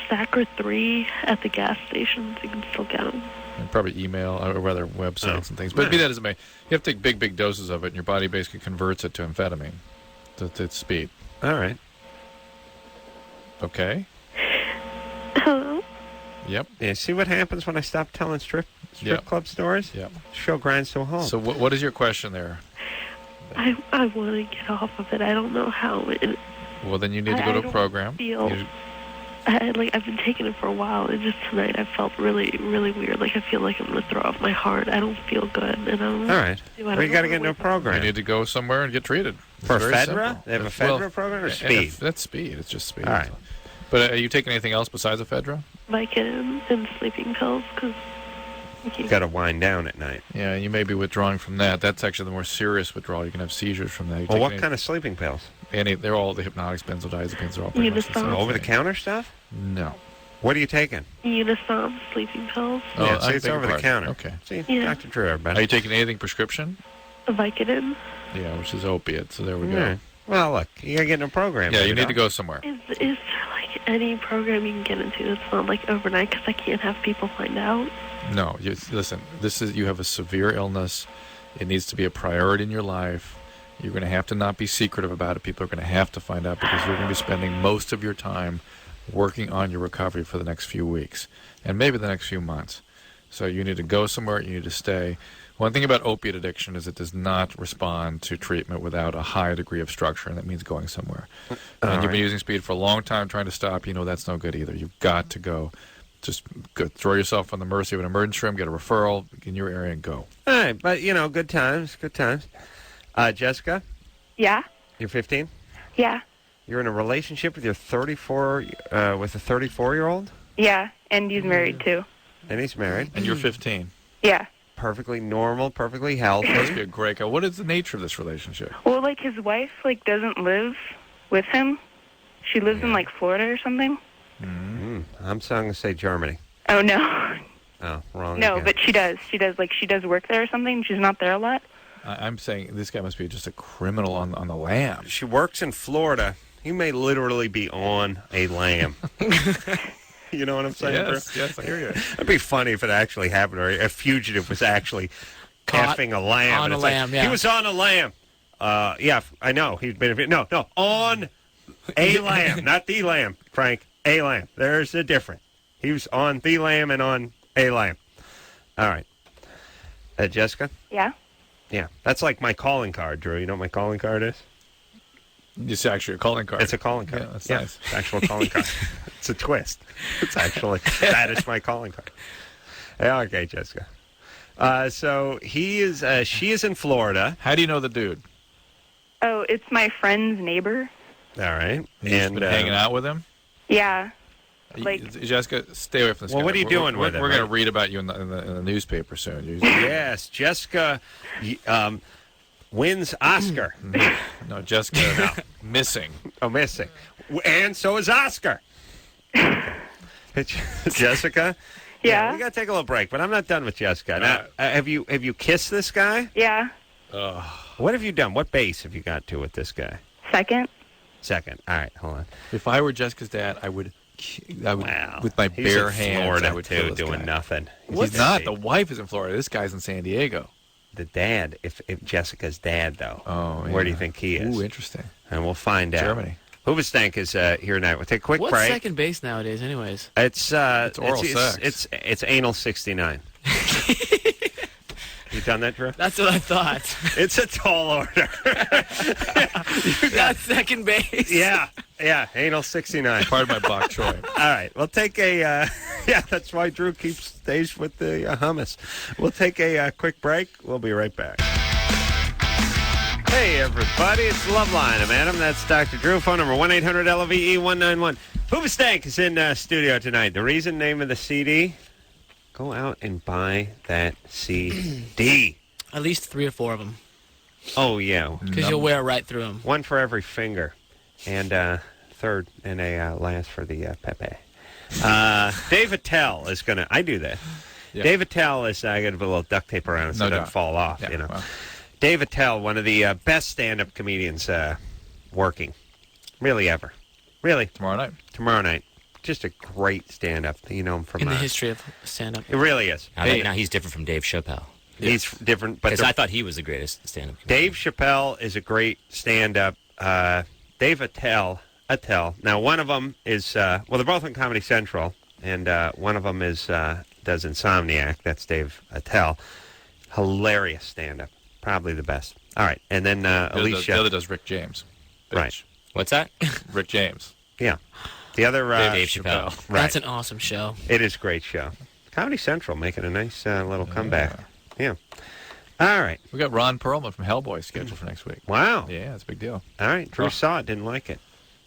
Stacker 3 at the gas stations. You can still get them. And probably email or rather websites and things. But be that as it may, you have to take big doses of it, and your body basically converts it to amphetamine, to speed. All right. Okay. Hello? Yep. Yeah. See what happens when I stop telling strip club stories? Yep. Show grinds to a halt. So what is your question there? I want to get off of it. I don't know how. Well, then you need to go to a program. I've been taking it for a while, and just tonight I felt really, really weird. Like I feel like I'm going to throw off my heart. I don't feel good, and I don't. All right. Well, you got to get into a program. You need to go somewhere and get treated. For ephedra? They have a ephedra program or speed? That's speed. It's just speed. All right. But are you taking anything else besides ephedra? Vicodin and sleeping pills, because you got to wind down at night. Yeah, you may be withdrawing from that. That's actually the more serious withdrawal. You can have seizures from that. Well, what kind of sleeping pills? They're all the hypnotics, benzodiazepines. They're all pretty much the same. Over-the-counter stuff? No. What are you taking? Unisom sleeping pills. Oh, yeah, see, it's over the counter. Okay. See, Dr. Drew, everybody. Are you taking anything prescription? Vicodin. Yeah, which is opiate. So there we go. Well, look, you got to get in a program. Yeah, you need to go somewhere. Is there like any program you can get into that's not like overnight? Because I can't have people find out. No, listen. You have a severe illness. It needs to be a priority in your life. You're going to have to not be secretive about it. People are going to have to find out because you're going to be spending most of your time working on your recovery for the next few weeks and maybe the next few months. So you need to go somewhere. You need to stay. One thing about opiate addiction is it does not respond to treatment without a high degree of structure, and that means going somewhere. And you've been using speed for a long time trying to stop. You know that's no good either. You've got to go. Just go, throw yourself on the mercy of an emergency room, get a referral in your area, and go. All right, but, good times, good times. Jessica? Yeah? You're 15? Yeah. You're in a relationship with your 34-year-old? Yeah, and he's married, too. And he's married. And you're 15? Yeah. Perfectly normal, perfectly healthy. Must be a great guy. What is the nature of this relationship? Well, his wife, doesn't live with him. She lives in, Florida or something. I'm going to say Germany. Oh, no. Oh, wrong. No, again. but she does. She does work there or something. She's not there a lot. I'm saying this guy must be just a criminal on the lam. She works in Florida. He may literally be on a lamb. You know what I'm saying, Yes, I hear you. It'd be funny if it actually happened, or a fugitive was actually effing a lamb. On a lamb, yeah. He was on a lamb. Yeah, I know. He'd been... No, on a lamb. Not the lamb, Frank. A lamb. There's a difference. He was on the lamb and on a lamb. All right. Jessica? Yeah? Yeah. That's like my calling card, Drew. You know what my calling card is? It's actually a calling card. It's a calling card. Yeah, that's nice. It's an actual calling card. It's a twist. It's actually, that is my calling card. Yeah, okay, Jessica. So she is in Florida. How do you know the dude? Oh, it's my friend's neighbor. All right. You've been hanging out with him? Yeah. Jessica, stay away from this guy. What are you doing with him? We're going to read about you in the newspaper soon. Yes, Jessica wins Oscar. No, Jessica missing. Oh, missing. And so is Oscar. Jessica? Yeah. We got to take a little break, but I'm not done with Jessica. Now, have you kissed this guy? Yeah. What have you done? What base have you got to with this guy? Second. All right, hold on. If I were Jessica's dad, I would with my bare hands, Florida I would too, kill this doing guy. nothing. He's not. The wife is in Florida. This guy's in San Diego. The dad, if Jessica's dad, though. Oh, yeah. Where do you think he is? Ooh, interesting. And we'll find out. Germany. Hoobastank is here tonight. We'll take a quick What's break. second base nowadays, anyways? It's oral sex. It's anal 69. You done that, Drew? That's what I thought. It's a tall order. That's second base. Yeah, anal 69. Part of my bok choy. All right, we'll take a. That's why Drew stays with the hummus. We'll take a quick break. We'll be right back. Hey, everybody, it's Loveline. I'm Adam. That's Dr. Drew. Phone number 1-800-LOVE-191. Hoobastank is in studio tonight. The reason, name of the CD, go out and buy that CD. At least 3 or 4 of them. Oh, yeah. Because you'll wear right through them. One for every finger. And third, and a last for the Pepe. Dave Attell is going to... I do that. Yeah. Dave Attell is... I got to put a little duct tape around it so it doesn't fall off, yeah, well. Dave Attell, one of the best stand-up comedians working. Really ever. Really. Tomorrow night. Just a great stand-up. You know him from... In the history of stand-up. It really is. Now he's different from Dave Chappelle. He's different. Because I thought he was the greatest stand-up comedian. Dave Chappelle is a great stand-up. Dave Attell. Now, one of them is... they're both on Comedy Central. And one of them is does Insomniac. That's Dave Attell. Hilarious stand-up. Probably the best. All right. And then Alicia... The other does Rick James. Bitch. Right. What's that? Rick James. Yeah. The other... Dave Chappelle. Right. That's an awesome show. It is a great show. Comedy Central making a nice little comeback. Yeah. All right. We got Ron Perlman from Hellboy scheduled for next week. Wow. Yeah, it's a big deal. All right. Drew saw it, didn't like it.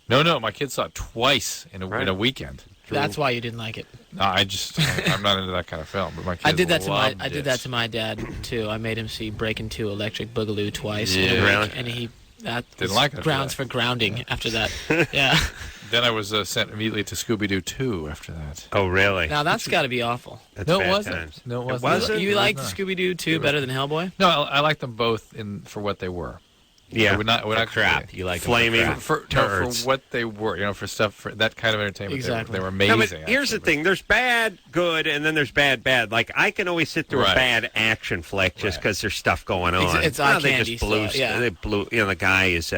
No, my kids saw it twice in a weekend. That's why you didn't like it. No, I'm not into that kind of film. But my kids I did that loved to my dad too. I made him see Breaking 2 Electric Boogaloo twice. Yeah. Really? And he didn't like it. Grounds for grounding after that. Yeah. Then I was sent immediately to Scooby-Doo 2 after that. Oh, really? Now that's got to be awful. That's no, it bad wasn't. times. No, it wasn't. Was it? You liked Scooby-Doo 2 better than Hellboy? No, I liked them both for what they were. Yeah, we're not crap. You like flaming for what they were, for stuff for that kind of entertainment. Exactly. They were amazing. No, but here's the thing: there's bad, good, and then there's bad. Like I can always sit through a bad action flick just because there's stuff going on. It's eye they candy just blew. stuff, They blew. The guy is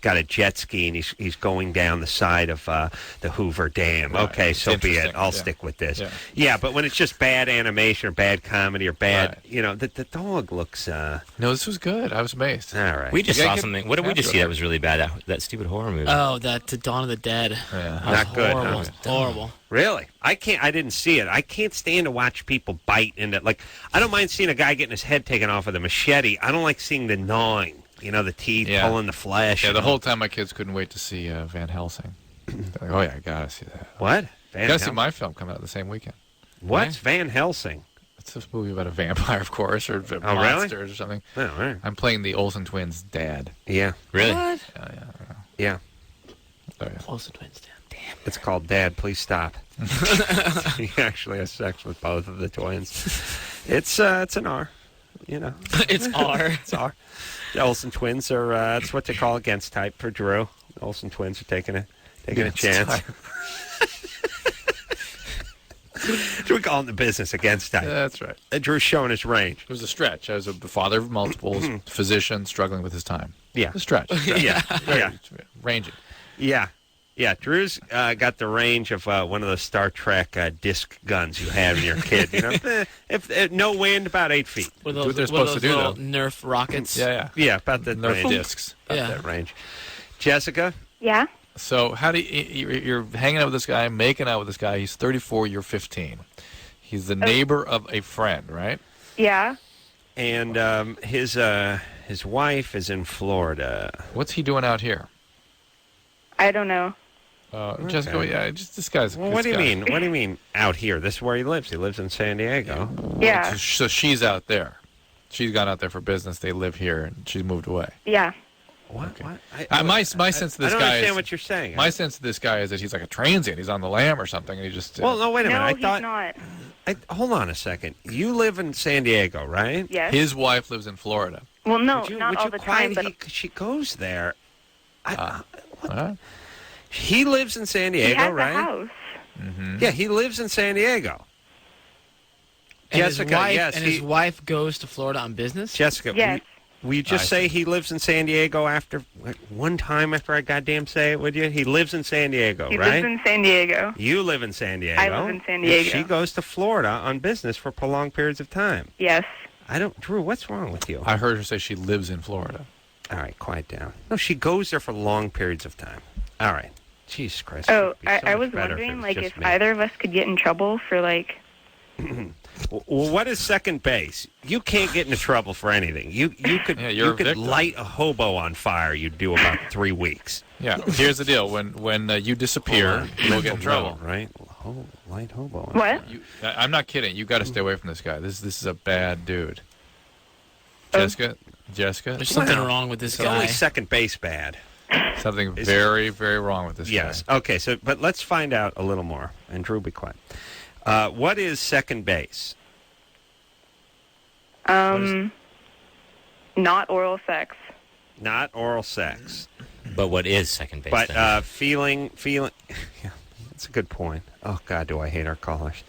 got a jet ski and he's going down the side of the Hoover Dam. Right. Okay, It's so be it. I'll stick with this. Yeah, but when it's just bad animation or bad comedy or bad, the dog looks. No, this was good. I was amazed. All right, we just saw something. What did we just see that was really bad? That stupid horror movie. Oh, that Dawn of the Dead. Yeah. Not good. Horrible. Huh? Horrible. Really? I didn't see it. I can't stand to watch people bite into. Like, I don't mind seeing a guy getting his head taken off with a machete. I don't like seeing the gnawing. The teeth pulling the flesh. Yeah, the whole time my kids couldn't wait to see Van Helsing. Like, oh, yeah, I got to see that. What? Got to see my film come out the same weekend. What's Van Helsing? It's this movie about a vampire, of course, or monsters or something. Oh, right. I'm playing the Olsen twins' dad. Yeah. Really? What? Yeah. Oh, yeah. Olsen twins, dad. Damn. It's called Dad, Please Stop. He actually has sex with both of the twins. It's an R. It's R. It's R. The Olsen twins are that's what they call against type for Drew. The Olsen twins are taking a chance. We call in the business against type. That's right. Drew's showing his range. It was a stretch. I was a father of multiples, physician, struggling with his time. Yeah. A stretch. Yeah. Ranging. Yeah. Yeah, Drew's got the range of one of those Star Trek disc guns you have in your kid. If no wind, about 8 feet. With those, what they're supposed to do, though. Nerf rockets. Yeah, about that Nerf range. discs. About that range. Jessica? Yeah? So how do you're hanging out with this guy, making out with this guy. He's 34, you're 15. He's the neighbor of a friend, right? Yeah. And his wife is in Florida. What's he doing out here? I don't know. Jessica, this guy's. Well, what do you mean? What do you mean out here? This is where he lives. He lives in San Diego. Yeah. So she's out there. She's gone out there for business. They live here, and she's moved away. Yeah. What? Okay. What? My sense of this I don't guy understand is, what you're saying. My sense of this guy is that he's like a transient. He's on the lam or something, and he just. Well, no, wait a minute. I he's thought. not. Hold on a second. You live in San Diego, right? Yes. His wife lives in Florida. Well, no, Would not all the time, but she goes there. What? He lives in San Diego, he has right? a house. Mm-hmm. Yeah, he lives in San Diego. And Jessica, his wife goes to Florida on business? Jessica, Yes. will you just say he lives in San Diego one time after I goddamn say it, would you? He lives in San Diego, He right? lives in San Diego. You live in San Diego. I live in San Diego. She goes to Florida on business for prolonged periods of time. Yes. Drew, what's wrong with you? I heard her say she lives in Florida. All right, quiet down. No, she goes there for long periods of time. All right. Jesus Christ. Oh, It'd be so I much was better wondering, if it was if just me. either of us could get in trouble for, Well, what is second base? You can't get into trouble for anything. You could light a hobo on fire. You'd do about 3 weeks. Yeah. Here's the deal: when you disappear, you'll get in trouble, right? Light hobo. What? I'm not kidding. You got to stay away from this guy. This is a bad dude. Jessica. There's something wrong with this it's guy. Only second base bad. Something very, very wrong with this guy. Yes. Okay. But let's find out a little more. And Drew, be quiet. What is second base? Not oral sex. Not oral sex. But what is second base? But then? feeling. Yeah, that's a good point. Oh God, do I hate our callers?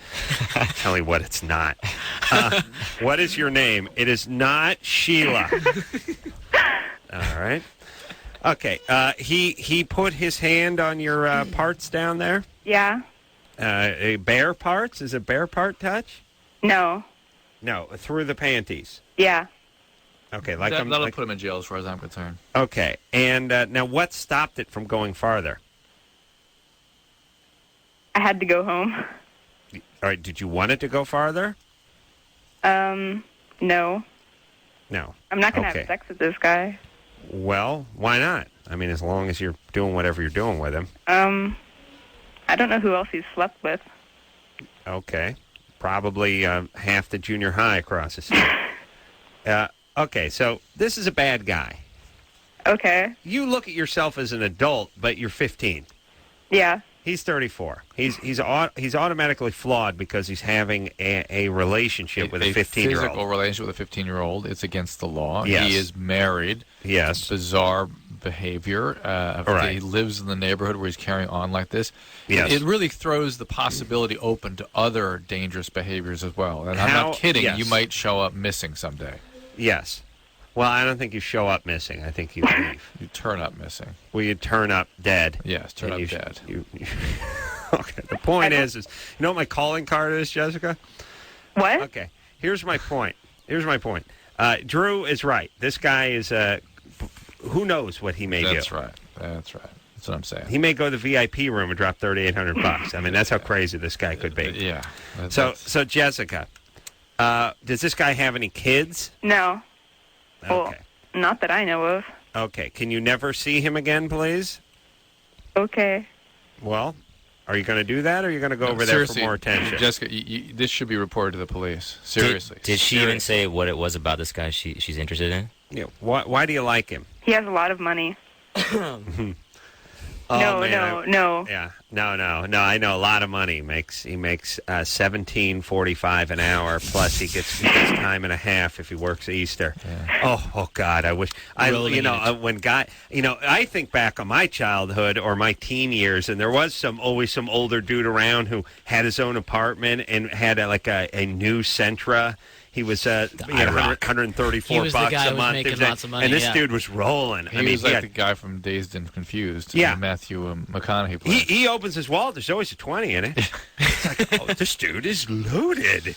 Tell me what it's not. What is your name? It is not Sheila. All right. Okay. He put his hand on your parts down there. Yeah. Bare parts? Is it bare part touch? No. No, through the panties. Yeah. Okay, that'll put him in jail as far as I'm concerned. Okay, and now what stopped it from going farther? I had to go home. All right, did you want it to go farther? No. No. I'm not going to have sex with this guy. Well, why not? I mean, as long as you're doing whatever you're doing with him. I don't know who else he's slept with. Okay. Probably half the junior high across the street. Okay, so this is a bad guy. Okay. You look at yourself as an adult, but you're 15. Yeah. He's 34. He's automatically flawed because he's having a relationship with a 15-year-old. Physical relationship with a 15-year-old. It's against the law. Yes. He is married. Yes. Bizarre behavior. Right. He lives in the neighborhood where he's carrying on like this. Yes. It really throws the possibility open to other dangerous behaviors as well. And I'm not kidding. Yes. You might show up missing someday. Yes. Well, I don't think you show up missing. I think you leave. You turn up missing. Well, you turn up dead. Yes, turn up dead. Okay. The point is, you know what my calling card is, Jessica? What? Okay. Here's my point. Drew is right. This guy is who knows what he may do. That's right. That's what I'm saying. He may go to the VIP room and drop $3,800. I mean, that's how crazy this guy could be. Yeah. So Jessica, does this guy have any kids? No. Okay. Well, not that I know of. Okay. Can you never see him again, please? Okay. Well, are you going to do that, or are you going to go over there for more attention? Jessica, this should be reported to the police. Seriously. Did she even say what it was about this guy she's interested in? Yeah. Why do you like him? He has a lot of money. No. Yeah. No. I know a lot of money. He makes $17.45 an hour. Plus, he gets time and a half if he works Easter. Yeah. Oh God! I wish I think back on my childhood or my teen years, and there was always some older dude around who had his own apartment and had a new Sentra. He was $134 a month. Lots of money, and this dude was rolling. He was like the guy from Dazed and Confused. Yeah. Matthew McConaughey played. He opens his wallet. There's always a 20 in it. It's like, oh, this dude is loaded.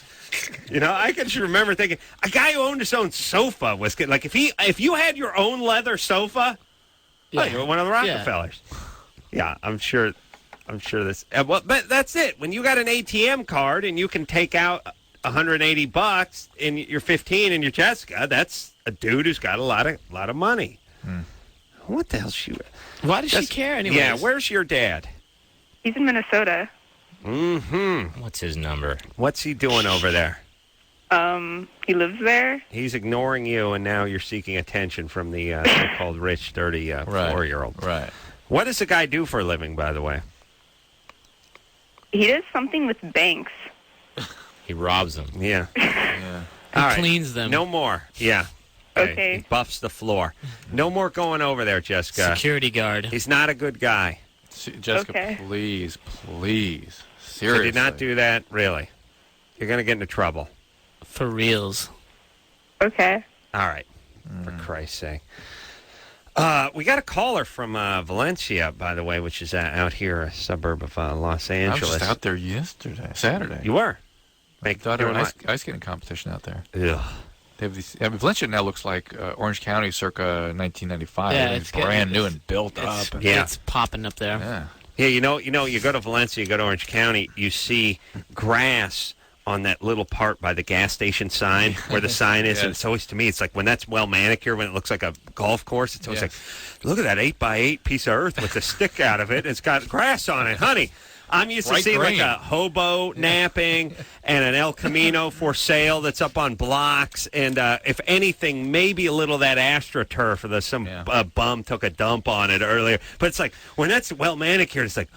I can just remember thinking, a guy who owned his own sofa was good. Like, if you had your own leather sofa, you were one of the Rockefellers. Yeah, I'm sure this. But that's it. When you got an ATM card and you can take out $180 and you're 15 and you're Jessica, that's a dude who's got a lot of money. What the hell's she? Why does she care anyway? Yeah, where's your dad? He's in Minnesota. Mm-hmm. What's his number? What's he doing over there? He lives there. He's ignoring you, and now you're seeking attention from the so-called rich, dirty 4-year-old. Right. What does the guy do for a living, by the way? He does something with banks. He robs them. Yeah. He cleans them. No more. Yeah. Okay. He buffs the floor. No more going over there, Jessica. Security guard. He's not a good guy. Jessica, please. Seriously. So did not do that, really. You're going to get into trouble. For reals. Okay. All right. For Christ's sake. We got a caller from Valencia, by the way, which is out here, a suburb of Los Angeles. I was just out there Saturday. You were? I thought an ice skating competition out there. Ugh. They have these. Valencia now looks like Orange County circa 1995. Yeah, it's brand new and built up. It's popping up there. Yeah. You go to Valencia, you go to Orange County, you see grass on that little part by the gas station sign where the sign is. And it's always, to me, it's like when that's well manicured, when it looks like a golf course, it's always like, look at that 8x8 piece of earth with a stick out of it. It's got grass on it, honey. I'm used to seeing like a hobo napping and an El Camino for sale that's up on blocks. And if anything, maybe a little of that AstroTurf or some bum took a dump on it earlier. But it's like, when that's well manicured, it's like,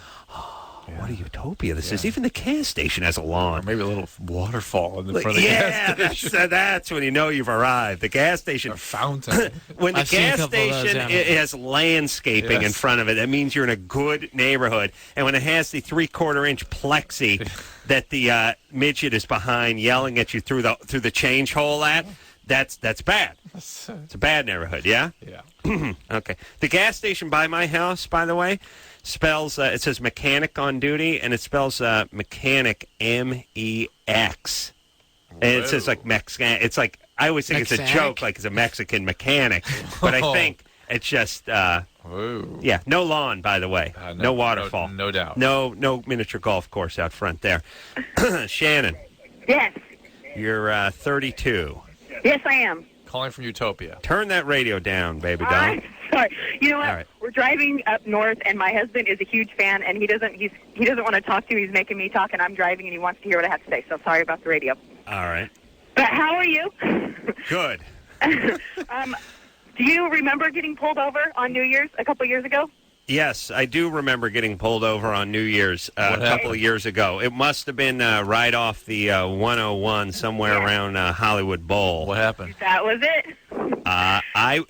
what a utopia this is. Even the gas station has a lawn. Or maybe a little waterfall in the front of the gas station. That's when you know you've arrived. The gas station. A fountain. When the gas station it has landscaping in front of it, that means you're in a good neighborhood. And when it has the 3/4-inch plexi that the midget is behind yelling at you through the change hole that's bad. It's a bad neighborhood, yeah? Yeah. Okay. The gas station by my house, by the way, spells, it says mechanic on duty, and it spells mechanic, M-E-X. And it says like Mexican. It's like, I always think it's a joke, like it's a Mexican mechanic. But I think it's just, no lawn, by the way. No waterfall. No doubt. No miniature golf course out front there. Shannon. Yes. You're 32. Yes, I am. Calling from Utopia. Turn that radio down, baby doll. I'm sorry. You know what? All right. We're driving up north, and my husband is a huge fan, and he doesn't want to talk to you. He's making me talk, and I'm driving, and he wants to hear what I have to say. So sorry about the radio. All right. But how are you? Good. Do you remember getting pulled over on New Year's a couple years ago? Yes, I do remember getting pulled over on New Year's a couple of years ago. It must have been right off the 101 somewhere around Hollywood Bowl. What happened? That was it.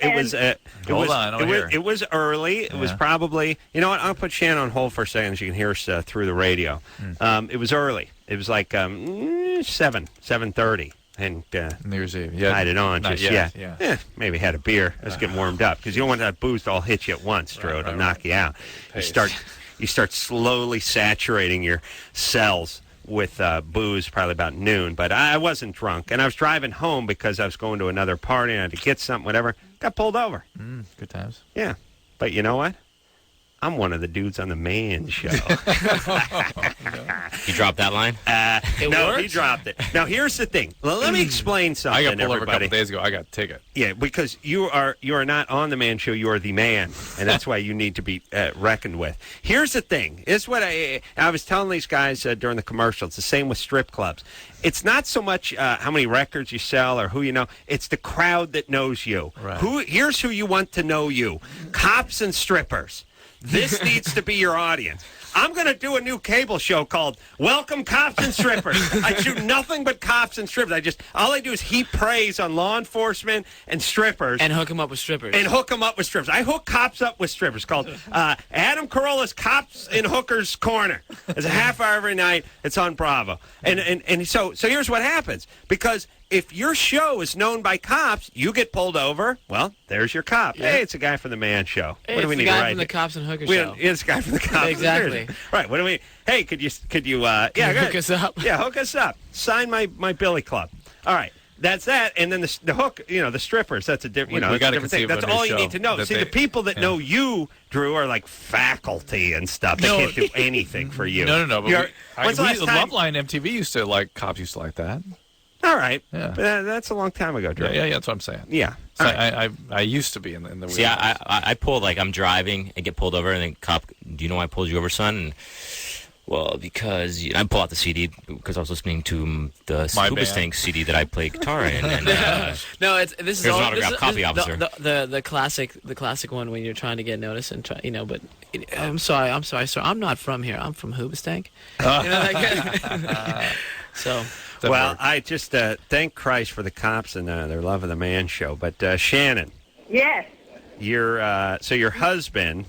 It was early. It was probably, you know what, I'll put Shannon on hold for a second so you can hear us through the radio. It was early. It was like 7:30. And New Year's Eve. had it on. Not just yet, maybe had a beer. Let's get warmed up because you don't want that booze to all hit you at once, Drew. It'll knock you out. You start slowly saturating your cells with booze probably about noon. But I wasn't drunk, and I was driving home because I was going to another party and I had to get something, whatever. Got pulled over. Good times. Yeah, but you know what? I'm one of the dudes on the Man Show. You dropped that line? No, he dropped it. Now, here's the thing. Well, let me explain something, I got pulled over a everybody. couple days ago. I got a ticket. Yeah, because you are not on the Man Show. You are the man, and that's why you need to be reckoned with. Here's the thing. It's what I was telling these guys during the commercial. It's the same with strip clubs. It's not so much how many records you sell or who you know. It's the crowd that knows you. Right. Here's who you want to know you. Cops and strippers. This needs to be your audience. I'm going to do a new cable show called Welcome Cops and Strippers. I do nothing but cops and strippers. All I do is heap praise on law enforcement and strippers. And hook them up with strippers. I hook cops up with strippers called Adam Carolla's Cops in Hookers Corner. It's a half hour every night. It's on Bravo. And so here's what happens. Because if your show is known by cops, you get pulled over. Well, there's your cop. Yeah. Hey, it's a guy from the Man Show. Hey, what do we need to write? It's from the Cops and Hookers Show. It's a guy from the Cops. Exactly. Right. What do we? Hey, could you? Hook us up? Yeah, hook us up. Sign my Billy Club. All right. That's that, and then the hook, the strippers. That's a different, we got to different thing. That's all you need to know. See, the people that know you, Drew, are like faculty and stuff. They can't do anything for you. No. But Loveline MTV cops used to like that. All right. Yeah. But that's a long time ago, Drew. Yeah, that's what I'm saying. Yeah. So I used to be in the See, I pulled, I'm driving and get pulled over, and then cop, do you know why I pulled you over, son? And, well, because I pull out the CD because I was listening to the Hoobastank CD that I play guitar in. And, no, this is here's all, an autograph copy, officer. The classic one when you're trying to get notice and try, but I'm sorry, sir. I'm not from here. I'm from Hoobastank. So. Well, I just thank Christ for the cops and their love of the Man Show. But Shannon, Yes. your husband,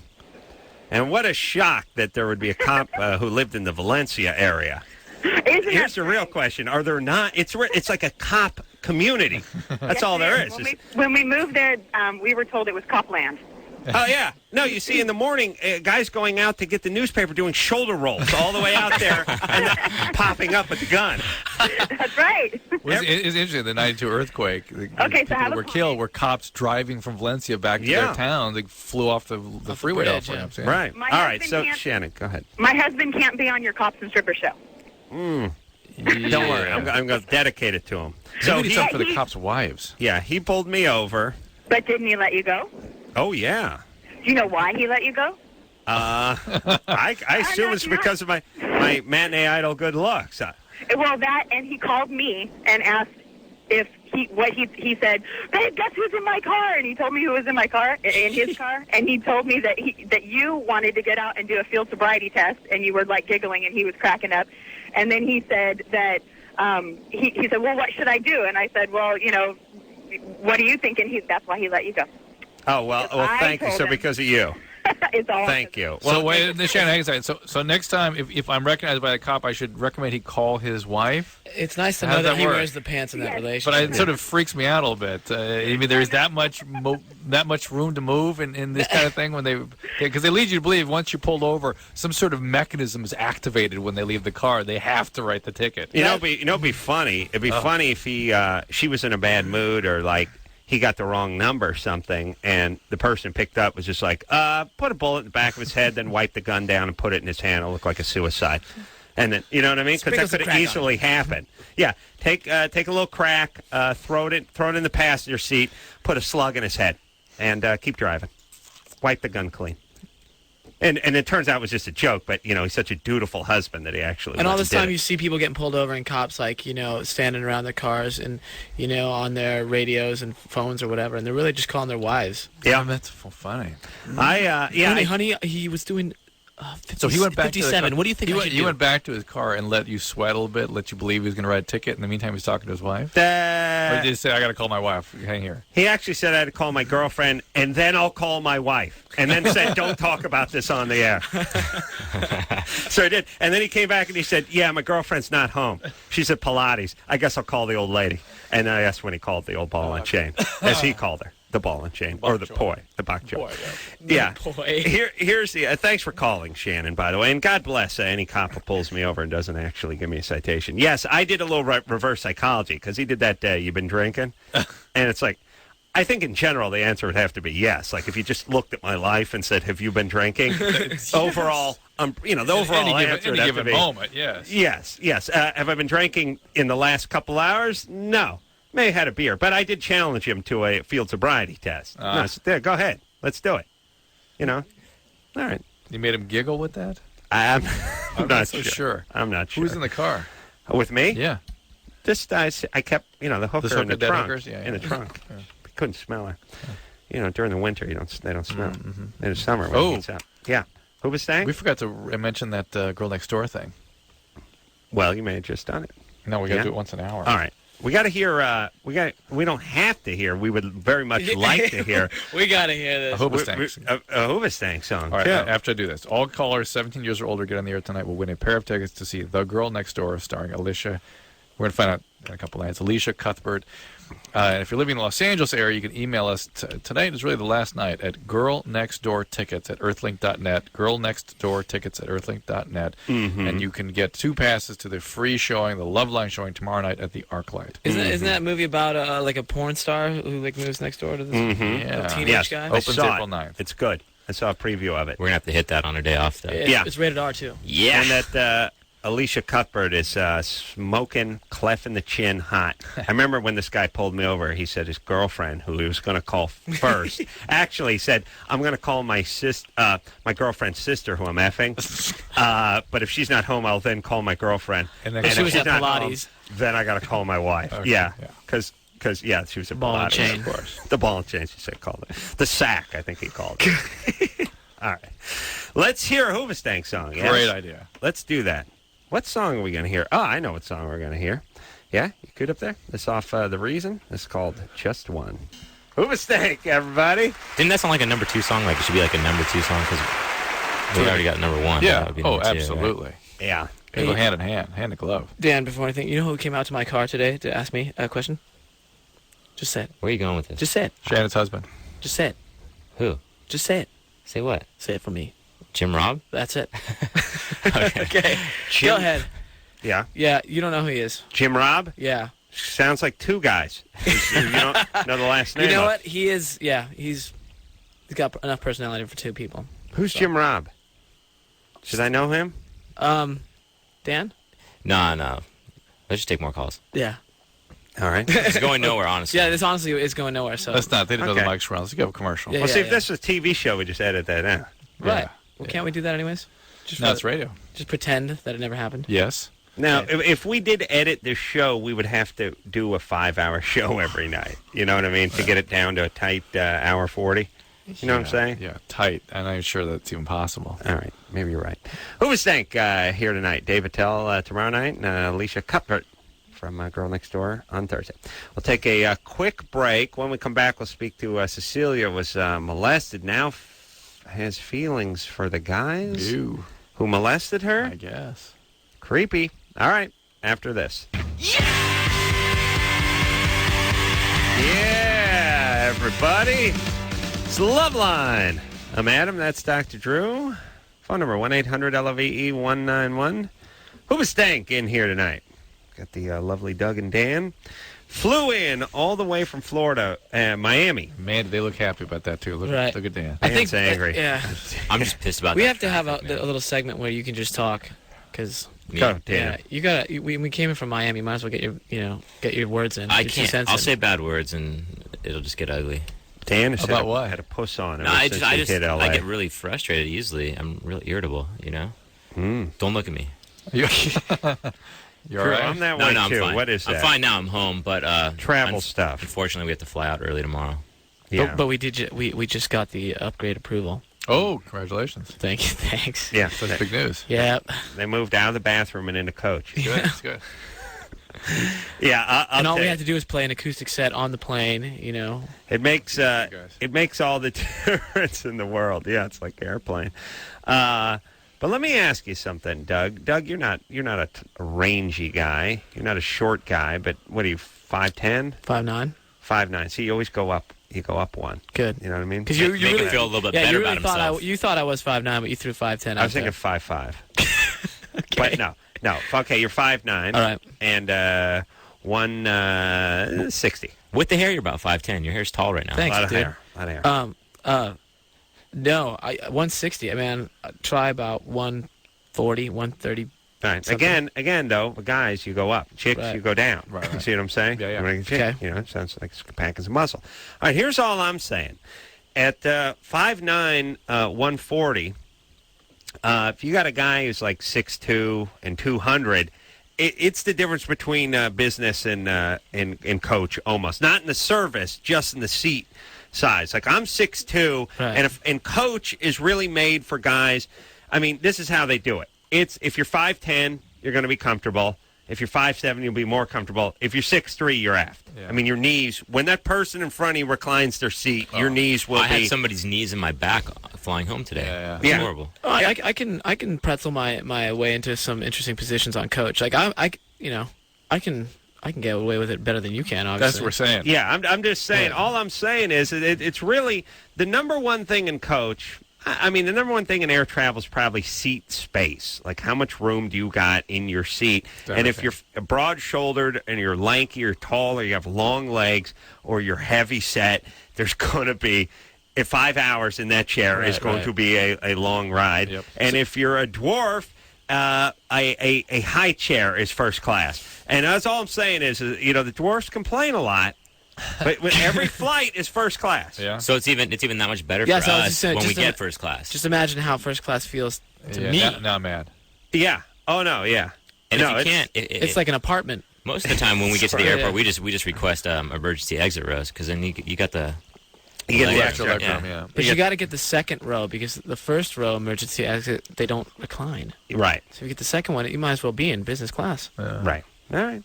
and what a shock that there would be a cop who lived in the Valencia area. Here's the real question: are there not? It's like a cop community. That's all there is. When we moved there, we were told it was Copland. Oh, yeah. No, you see, in the morning, guys going out to get the newspaper doing shoulder rolls all the way out there and then popping up with the gun. That's right. It's interesting, the 92 earthquake. People were killed were cops driving from Valencia back to their town. They flew off the freeway off ramps. Yeah. Right. All right, so Shannon, go ahead. My husband can't be on your Cops and Stripper show. Don't worry. I'm going to dedicate it to him. So he's up for the cops' wives. Yeah, he pulled me over. But didn't he let you go? Oh, yeah. Do you know why he let you go? I assume it's because of my matinee idol good looks. Well, that, and he called me and asked if he said, babe, guess who's in my car? And he told me who was in my car, in his car, and he told me that you wanted to get out and do a field sobriety test, and you were like giggling, and he was cracking up. And then he said that he said, well, what should I do? And I said, well, what do you think? And that's why he let you go. Oh, well, thank you. So because of you. It's all. Thank you. Well, wait, Shannon, hang on a second. So next time, if I'm recognized by a cop, I should recommend he call his wife? It's nice to know that he wears the pants in that relationship. But it sort of freaks me out a little bit. I mean, there's that much room to move in this kind of thing because they lead you to believe once you're pulled over, some sort of mechanism is activated when they leave the car. They have to write the ticket. It'd be funny. It'd be funny if she was in a bad mood or like he got the wrong number or something, and the person picked up was just like, put a bullet in the back of his head, then wipe the gun down and put it in his hand. It'll look like a suicide. And then, you know what I mean? Because that could have easily happened. Yeah, take a little crack, throw it in the passenger seat, put a slug in his head, and keep driving. Wipe the gun clean. And it turns out it was just a joke, but, he's such a dutiful husband that he actually And all this time it. you see people getting pulled over and cops, standing around their cars and, on their radios and phones or whatever, and they're really just calling their wives. Yeah, that's funny. Honey, he was doing... 50, so he went back 57. To the what do you think he went back to his car and let you sweat a little bit, let you believe he was going to write a ticket. In the meantime, he was talking to his wife? Or did he say, I got to call my wife? Hang here. He actually said I had to call my girlfriend, and then I'll call my wife. And then said, don't talk about this on the air. So I did. And then he came back and he said, yeah, my girlfriend's not home. She's at Pilates. I guess I'll call the old lady. And that's when he called the old ball and chain, as he called her. The ball and chain, or the poi, the bok choy. Yeah. Here's the. Thanks for calling, Shannon. By the way, and God bless any cop who pulls me over and doesn't actually give me a citation. Yes, I did a little reverse psychology because he did that. You've been drinking, and it's like, I think in general the answer would have to be yes. Like if you just looked at my life and said, "Have you been drinking?" Overall, the overall answer would have to be moment. Yes. Yes. Have I been drinking in the last couple hours? No. May have had a beer, but I did challenge him to a field sobriety test. No, I said, go ahead. Let's do it. All right. You made him giggle with that? I'm not so sure. I'm not sure. Who's in the car? With me? Yeah. This I kept, the hooker in the trunk. Hookers? Yeah, in the trunk. Yeah. Couldn't smell her. During the winter, they don't smell. In the summer, when it heats up. Yeah. Hoobastank? We forgot to mention that girl next door thing. Well, you may have just done it. No, we got to do it once an hour. All right. We got to hear. We don't have to hear. We would very much like to hear. We got to hear this. A Hoobastank song. All right. Too. After I do this, all callers 17 years or older get on the air tonight will win a pair of tickets to see The Girl Next Door, starring Alicia. We're going to find out in a couple nights. Alicia Cuthbert. And if you're living in the Los Angeles area, you can email us. Tonight is really the last night at girlnextdoortickets@earthlink.net. Girlnextdoortickets@earthlink.net. And you can get 2 passes to the free showing, the Loveline showing tomorrow night at the ArcLight. Isn't that movie about a porn star who moves next door to this teenage guy? Opens April 9th. It's good. I saw a preview of it. We're going to have to hit that on our day off, though. It's rated R, too. Yeah. And that Alicia Cuthbert is smoking, clef in the chin hot. I remember when this guy pulled me over, he said his girlfriend, who he was going to call first, actually said, I'm going to call my girlfriend's sister, who I'm effing. But if she's not home, I'll then call my girlfriend. And if she's at Pilates. Then I got to call my wife. Okay, yeah. Because she was a ball and chain. Of course. The ball and chain, she said, called it. The sack, I think he called it. All right. Let's hear a Hoobastank song. Yes? Great idea. Let's do that. What song are we going to hear? Oh, I know what song we're going to hear. Yeah? You good up there? This off The Reason. It's called Just One. Hoobastank, everybody. Didn't that sound like a number 2 song? Like it should be like a number 2 song because we already got number 1. Yeah. That would be number 2, absolutely. Right? Yeah. They go hand in hand, hand in glove. Dan, before anything, you know who came out to my car today to ask me a question? Just say it. Where are you going with this? Just say it. Shannon's husband. Just say it. Who? Just say it. Say what? Say it for me. Jim Robb? That's it. Okay. Go ahead. Yeah? Yeah, you don't know who he is. Jim Robb? Yeah. Sounds like 2 guys. You don't know the last name. You know what? He is, he's got enough personality for 2 people. Who's Jim Robb? Should I know him? Dan? No. Let's just take more calls. Yeah. All right. It's going nowhere, honestly. Yeah, this honestly is going nowhere. So That's not. They didn't know the mics were on. Let's go a commercial. Well, see, if this was a TV show, we just edit that in. Right. Well, can't we do that anyways? No, it's radio. Just pretend that it never happened. Yes. Now, if we did edit this show, we would have to do a 5-hour show every night. You know what I mean? To get it down to a tight hour 40. You know what I'm saying? Yeah, tight. I'm not sure that's even possible. All right. Maybe you're right. Hoobastank here tonight. Dave Attell tomorrow night. And Alicia Cuthbert from Girl Next Door on Thursday. We'll take a quick break. When we come back, we'll speak to Cecilia, was molested. Now has feelings for the guys who molested her? I guess. Creepy. All right. After this. Yeah, everybody. It's Loveline. I'm Adam. That's Dr. Drew. Phone number 1-800-LOVE-191. Hoobastank in here tonight. Got the lovely Doug and Dan. Flew in all the way from Florida, Miami. Man, they look happy about that, too. Look at Dan. I think Dan's angry. Yeah. I'm just pissed about we that. have to have a little segment where you can just talk, because Go, Dan. you gotta. We came in from Miami. Might as well get your words in. I Get your can't. sense I'll in. say bad words and it'll just get ugly. Dan about what? Had a puss on him. No, I get really frustrated easily. I'm really irritable, you know? Don't look at me. You're all right? I'm that way, I'm too. fine. What is that? I'm fine now. I'm home, but... travel stuff. Unfortunately, we have to fly out early tomorrow. Yeah. But we just got the upgrade approval. Oh, congratulations. Thank you. Thanks. Yeah. That's big news. Yeah. They moved out of the bathroom and into coach. Good. That's good. Yeah, and all we have to do is play an acoustic set on the plane, you know. It makes all the difference in the world. Yeah, it's like airplane. But let me ask you something, Doug. Doug, you're not a rangy guy. You're not a short guy. But what are you? 5'10"? 5'9". 5'9". So you always go up. You go up one. Good. You know what I mean? Because you really feel a little bit better about himself. You thought I was 5'9", but you threw 5'10". I was thinking 5'5". Okay. But no. Okay, you're 5'9". All right. And 160. With the hair, you're about 5'10". Your hair's tall right now. Thanks, a lot dude. of hair. No, 160. I mean, I try about 140, 130. All right. Something. Again, though, guys, you go up. Chicks, Right. you go down. Right. You see what I'm saying? Yeah. You wanna get a chick, Okay. You know, it sounds like it's packing some muscle. All right, here's all I'm saying. At 5'9", 140, if you got a guy who's like 6'2" and 200, it's the difference between business and coach almost. Not in the service, just in the seat size. Like I'm 6'2", right. and coach is really made for guys. I mean, this is how they do it. It's if you're 5'10", you're going to be comfortable. If you're 5'7", you'll be more comfortable. If you're 6'3", you're aft. Yeah. I mean, your knees, when that person in front of you reclines their seat, your knees will be... I had somebody's knees in my back flying home today. Yeah. It's horrible. Oh, I can pretzel my way into some interesting positions on coach. Like I can get away with it better than you can. Obviously, that's what we're saying. Yeah, I'm just saying. Yeah. All I'm saying is it's really the number one thing in coach. I mean, the number one thing in air travel is probably seat space. Like, how much room do you got in your seat? And if you're broad-shouldered and you're lanky or tall or you have long legs or you're heavy set, there's going to be 5 hours in that chair is going to be a long ride. Yep. And if you're a dwarf, a high chair is first class. And that's all I'm saying is the dwarfs complain a lot. But every flight is first class. Yeah. So it's even that much better for us when we get first class. Just imagine how first class feels to me. Now, mad. Yeah. Oh no. Yeah. And if you can't, it's like an apartment. Most of the time when we get to the airport, we just request emergency exit rows because then you got the. You get the extra leg room, yeah. But you got to get the second row because the first row emergency exit they don't recline. Right. So if you get the second one, you might as well be in business class. Right. All right.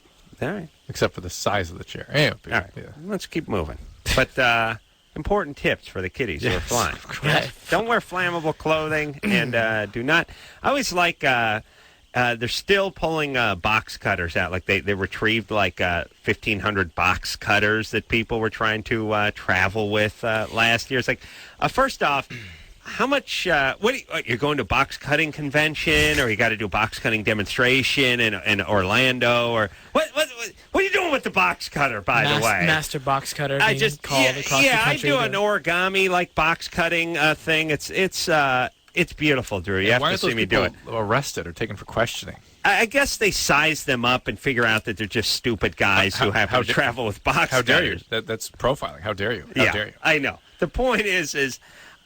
Except for the size of the chair. Anyway, all right. Yeah. Let's keep moving. But important tips for the kiddies who are flying. Right. Don't wear flammable clothing and do not. I always like. They're still pulling box cutters out. Like they retrieved like 1,500 box cutters that people were trying to travel with last year. It's like, first off, how much? You're going to a box cutting convention, or you got to do a box cutting demonstration in Orlando, or what are you doing with the box cutter? By the way, master box cutter. I just called across the country. I do an origami like box cutting thing. It's beautiful, Drew. You have to see me do it. Arrested or taken for questioning. I guess they size them up and figure out that they're just stupid guys who happen to travel with box cutters. How dare you? That's profiling. How dare you? How dare you? I know. The point is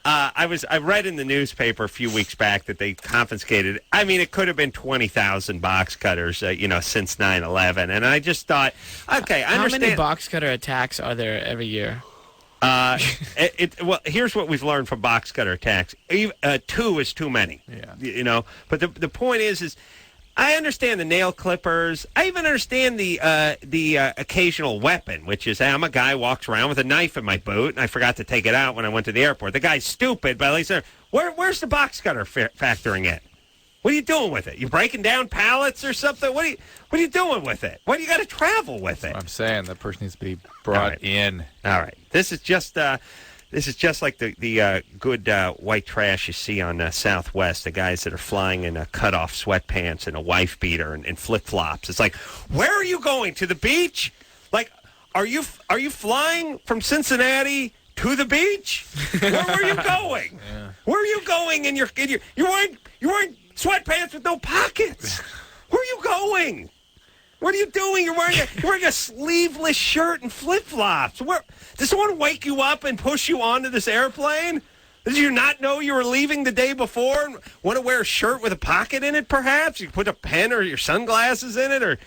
I read in the newspaper a few weeks back that they confiscated. I mean, it could have been 20,000 box cutters, since 9/11, and I just thought, okay, I understand. How many box cutter attacks are there every year? Well, here's what we've learned from box cutter attacks. 2 is too many. Yeah. But the point is I understand the nail clippers. I even understand the occasional weapon, which is I'm a guy who walks around with a knife in my boot, and I forgot to take it out when I went to the airport. The guy's stupid, but at least where's the box cutter factoring in? What are you doing with it? You breaking down pallets or something? What are you doing with it? Why do you got to travel with it? I'm saying that person needs to be brought in. All right. This is just like the good white trash you see on Southwest. The guys that are flying in cut-off sweatpants and a wife beater and flip-flops. It's like, where are you going? To the beach? Like, are you flying from Cincinnati to the beach? Where were you going? Yeah. Where are you going? And you're wearing sweatpants with no pockets. Where are you going? What are you doing? You're wearing a sleeveless shirt and flip-flops. Did someone wake you up and push you onto this airplane? Did you not know you were leaving the day before and want to wear a shirt with a pocket in it, perhaps? You put a pen or your sunglasses in it, or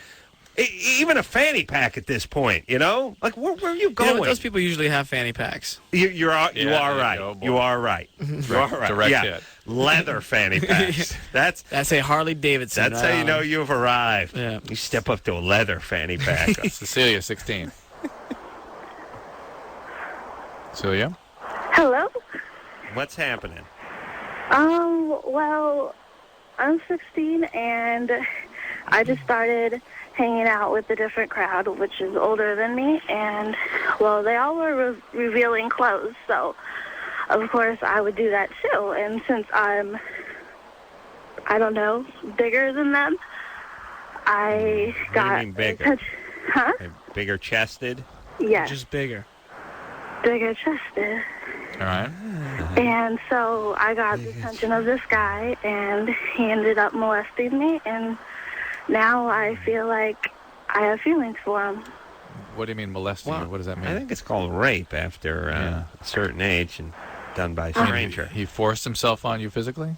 even a fanny pack at this point, you know? Like, where are you going? You know, those people usually have fanny packs. You are right. You are right. You are right. Direct hit. Leather fanny packs. That's a Harley Davidson. That's how you know you've arrived. Yeah. You step up to a leather fanny pack. Cecilia, 16. Celia? Hello? What's happening? Well, I'm 16 and I just started hanging out with a different crowd, which is older than me, and, well, they all were revealing clothes, so, of course, I would do that too, and since I'm, I don't know, bigger than them, I got... What do you mean bigger? Huh? Bigger chested? Yes. Just bigger. Bigger chested. All right. And so I got the attention of this guy, and he ended up molesting me, and now I feel like I have feelings for him. What do you mean molesting? Well, what does that mean? I think it's called rape after a certain age and done by a stranger. He forced himself on you physically?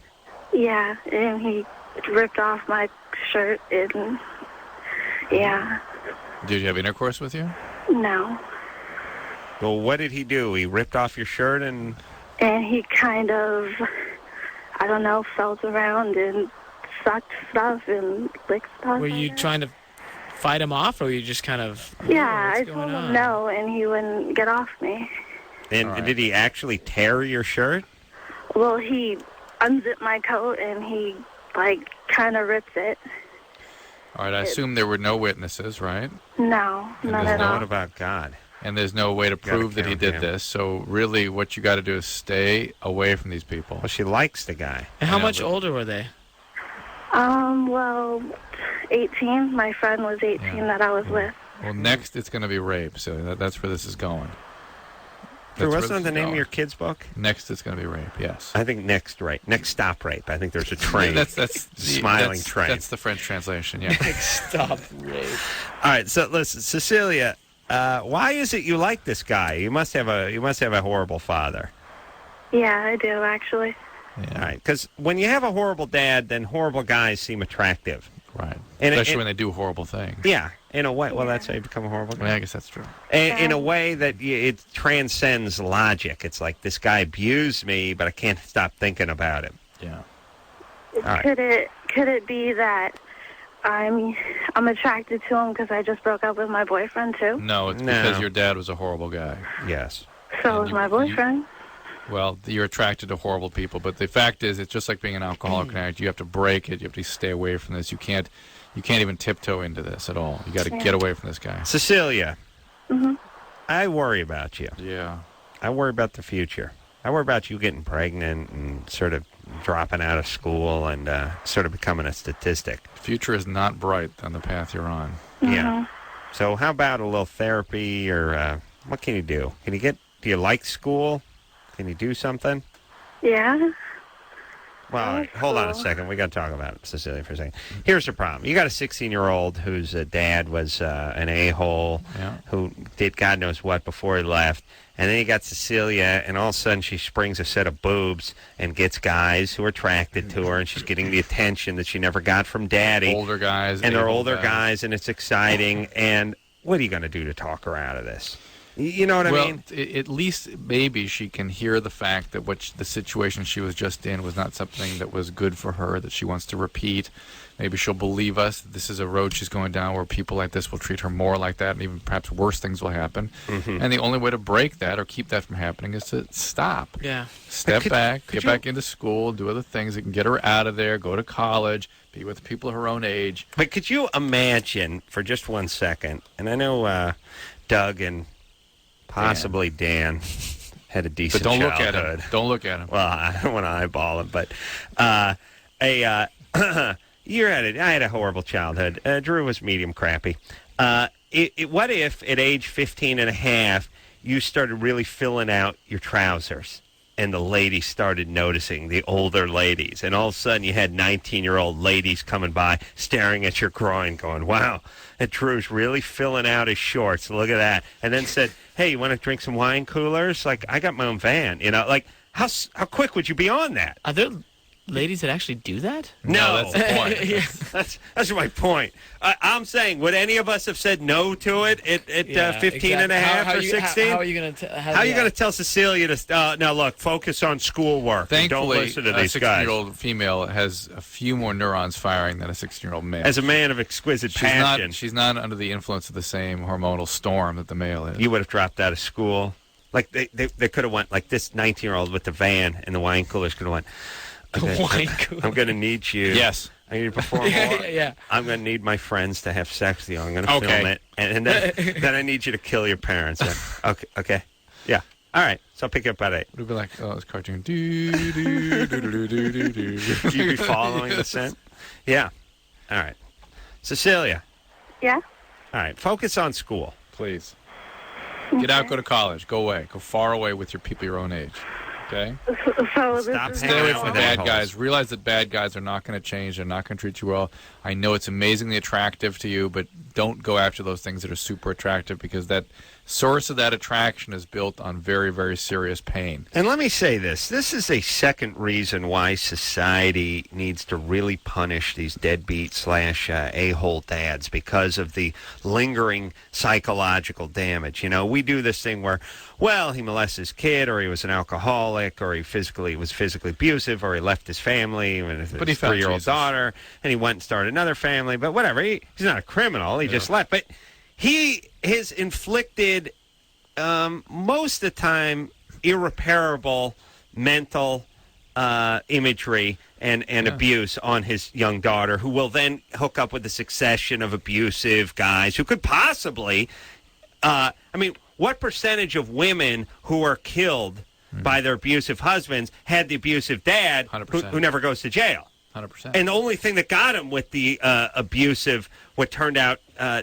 Yeah, and he ripped off my shirt, and yeah. Did you have intercourse with you? No. Well, what did he do? He ripped off your shirt and... And he kind of, I don't know, felt around and sucked stuff and licked stuff. Were you trying to fight him off, or were you just kind of... Yeah, I told him no, and he wouldn't get off me. And did he actually tear your shirt? Well, he unzipped my coat, and he, like, kind of ripped it. All right, I assume there were no witnesses, right? No, none at all. What about God? And there's no way to prove that he did this. So really what you got to do is stay away from these people. Well, she likes the guy. And how much older were they? Well, 18. My friend was 18 that I was with. Well, next it's going to be rape. So that's where this is going. What's the name of your kid's book? Next it's going to be rape, yes. I think next stop rape. I think there's a train. That's smiling train. That's the French translation, yeah. Next stop rape. All right, so listen, Cecilia... why is it you like this guy? You must have a horrible father. Yeah, I do actually. Yeah. All right, because when you have a horrible dad, then horrible guys seem attractive. Right. Especially when they do horrible things. Yeah, in a way. Well, that's how you become a horrible guy. Yeah, I guess that's true. In a way that it transcends logic. It's like, this guy abused me, but I can't stop thinking about him. Yeah. All right. Could it be that I'm attracted to him because I just broke up with my boyfriend too? No, it's because your dad was a horrible guy. Yes. So was my boyfriend. Well, you're attracted to horrible people, but the fact is, it's just like being an alcoholic addict. You have to break it. You have to stay away from this. You can't even tiptoe into this at all. You got to get away from this guy. Cecilia, I worry about you. Yeah. I worry about the future. I worry about you getting pregnant and sort of dropping out of school and sort of becoming a statistic. The future is not bright on the path you're on. Yeah. So how about a little therapy, or what can you do? Do you like school? Can you do something? Yeah. Well, hold on a second. We got to talk about Cecilia for a second. Here's the problem. You got a 16-year-old whose dad was an a-hole who did God knows what before he left. And then you got Cecilia, and all of a sudden she springs a set of boobs and gets guys who are attracted to her, and she's getting the attention that she never got from Daddy. Older guys. And they're older guys, and it's exciting. And what are you going to do to talk her out of this? You know what I mean? Well, at least maybe she can hear the fact that the situation she was just in was not something that was good for her, that she wants to repeat. Maybe she'll believe us that this is a road she's going down where people like this will treat her more like that, and even perhaps worse things will happen. And the only way to break that or keep that from happening is to stop. Yeah. Step back, get back into school, do other things that can get her out of there, go to college, be with people her own age. But could you imagine for just 1 second, and I know Doug and possibly Dan had a decent but don't childhood. Look at him. Don't look at him. Well, I don't want to eyeball him, but I had a horrible childhood. Drew was medium crappy. What if at age 15 and a half you started really filling out your trousers? and the ladies started noticing, the older ladies. And all of a sudden, you had 19-year-old ladies coming by, staring at your groin, going, wow, and Drew's really filling out his shorts. Look at that. And then said, hey, you want to drink some wine coolers? Like, I got my own van. You know, like, how quick would you be on that? Are there ladies that actually do that? No, that's the point. Yeah. That's my point. I'm saying, would any of us have said no to it at 15 and a half or 16? How are you going to How are you going to tell Cecilia to now look, focus on schoolwork? Thankfully, don't listen to these guys. A 16-year-old female has a few more neurons firing than a 16-year-old male. As a man of exquisite passion. She's not under the influence of the same hormonal storm that the male is. You would have dropped out of school. Like they could have went, like this 19-year-old with the van and the wine coolers could have went, I'm going to need you. Yes. I need to perform more. Yeah. I'm going to need my friends to have sex with you. I'm going to film it. And then I need you to kill your parents. Okay. Yeah. All right. So I'll pick you up at 8. It would be like, oh, it's cartoon. You'd be following the scent? Yeah. All right. Cecilia. Yeah? All right. Focus on school. Please. Get out, go to college. Go away. Go far away with your people your own age. Okay? So Stop Stay away from bad assholes. guys. Realize that bad guys are not going to change. They're not going to treat you well. I know it's amazingly attractive to you, but don't go after those things that are super attractive because that source of that attraction is built on very, very serious pain. And let me say this. This is a second reason why society needs to really punish these deadbeat / a-hole dads because of the lingering psychological damage. You know, we do this thing where, well, he molested his kid, or he was an alcoholic, or he was physically abusive, or he left his family with his 3-year-old daughter, and he went and started another family. But whatever, he's not a criminal. He just left. But he has inflicted, most of the time, irreparable mental imagery and abuse on his young daughter, who will then hook up with a succession of abusive guys who could possibly, what percentage of women who are killed by their abusive husbands had the abusive dad who never goes to jail? 100%. And the only thing that got him with the what turned out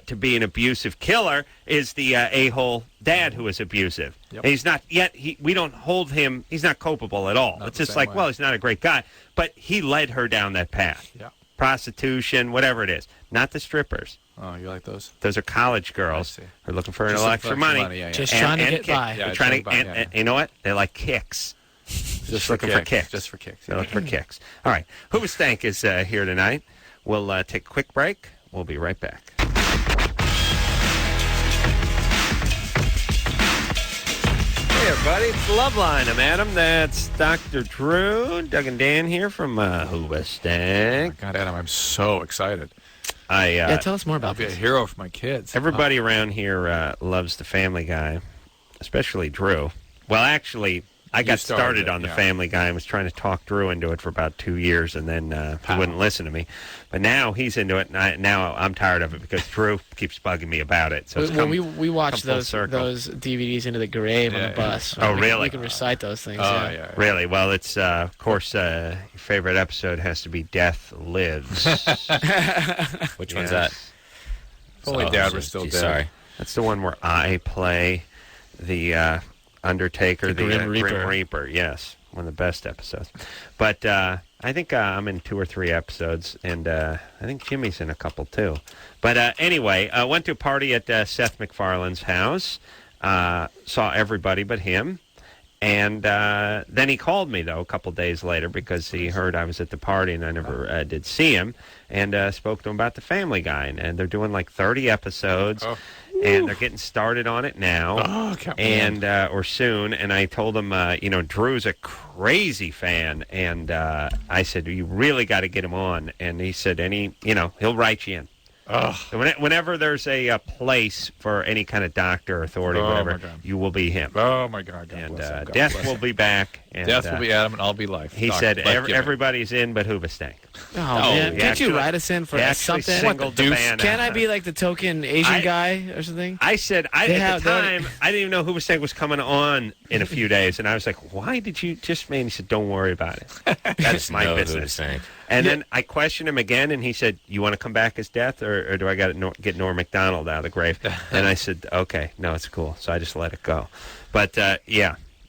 to be an abusive killer, is the a-hole dad who was abusive. Yep. And he's not yet. We don't hold him. He's not culpable at all. It's just like, well, he's not a great guy, but he led her down that path. Yeah. Prostitution, whatever it is. Not the strippers. Oh, you like those? Those are college girls who are looking for extra money. Just trying to get by. They're trying to, and you know what? They like kicks. Just looking for kicks. Just for kicks. They're looking for kicks. All right. Hoobastank is here tonight. We'll take a quick break. We'll be right back. Hey, everybody. It's Loveline. I'm Adam. That's Dr. Drew. Doug and Dan here from Hoobastank. Oh my God, Adam, I'm so excited. Tell us more about I'll be this. a hero for my kids. Everybody around here loves the Family Guy, especially Drew. Well, actually, I got started on the Family Guy and was trying to talk Drew into it for about 2 years, and then he wouldn't listen to me. But now he's into it, and now I'm tired of it because Drew keeps bugging me about it. So we watched those DVDs into the grave on the bus. Oh, really? We can recite those things. Yeah. Really? Well, it's, of course, your favorite episode has to be Death Lives. Which one's that? Only Dad was still dead. Sorry. That's the one where I play the Undertaker, the Grim Reaper. Yes, one of the best episodes. But I think I'm in 2 or 3 episodes, and I think Jimmy's in a couple too. But anyway, I went to a party at Seth MacFarlane's house, saw everybody but him, and then he called me, though, a couple days later because he heard I was at the party and I never did see him, and spoke to him about the Family Guy. And they're doing like 30 episodes. And they're getting started on it now, or soon. And I told him, Drew's a crazy fan, and I said, you really got to get him on. And he said, he'll write you in. So whenever there's a place for any kind of doctor, authority, whatever, you will be him. Oh my God! And Death will be back. And, Death will be Adam, and I'll be Life. He said everybody's in, but Hoobastank. Oh man! Can't you write us in for something? Can I be like the token Asian guy or something? I said at the time I didn't even know Hoobastank was coming on in a few days, and I was like, "Why did you just?" Man, he said, "Don't worry about it. That's my business." And then I questioned him again, and he said, "You want to come back as Death, or do I got to get Norm Macdonald out of the grave?" And I said, "Okay, no, it's cool." So I just let it go. But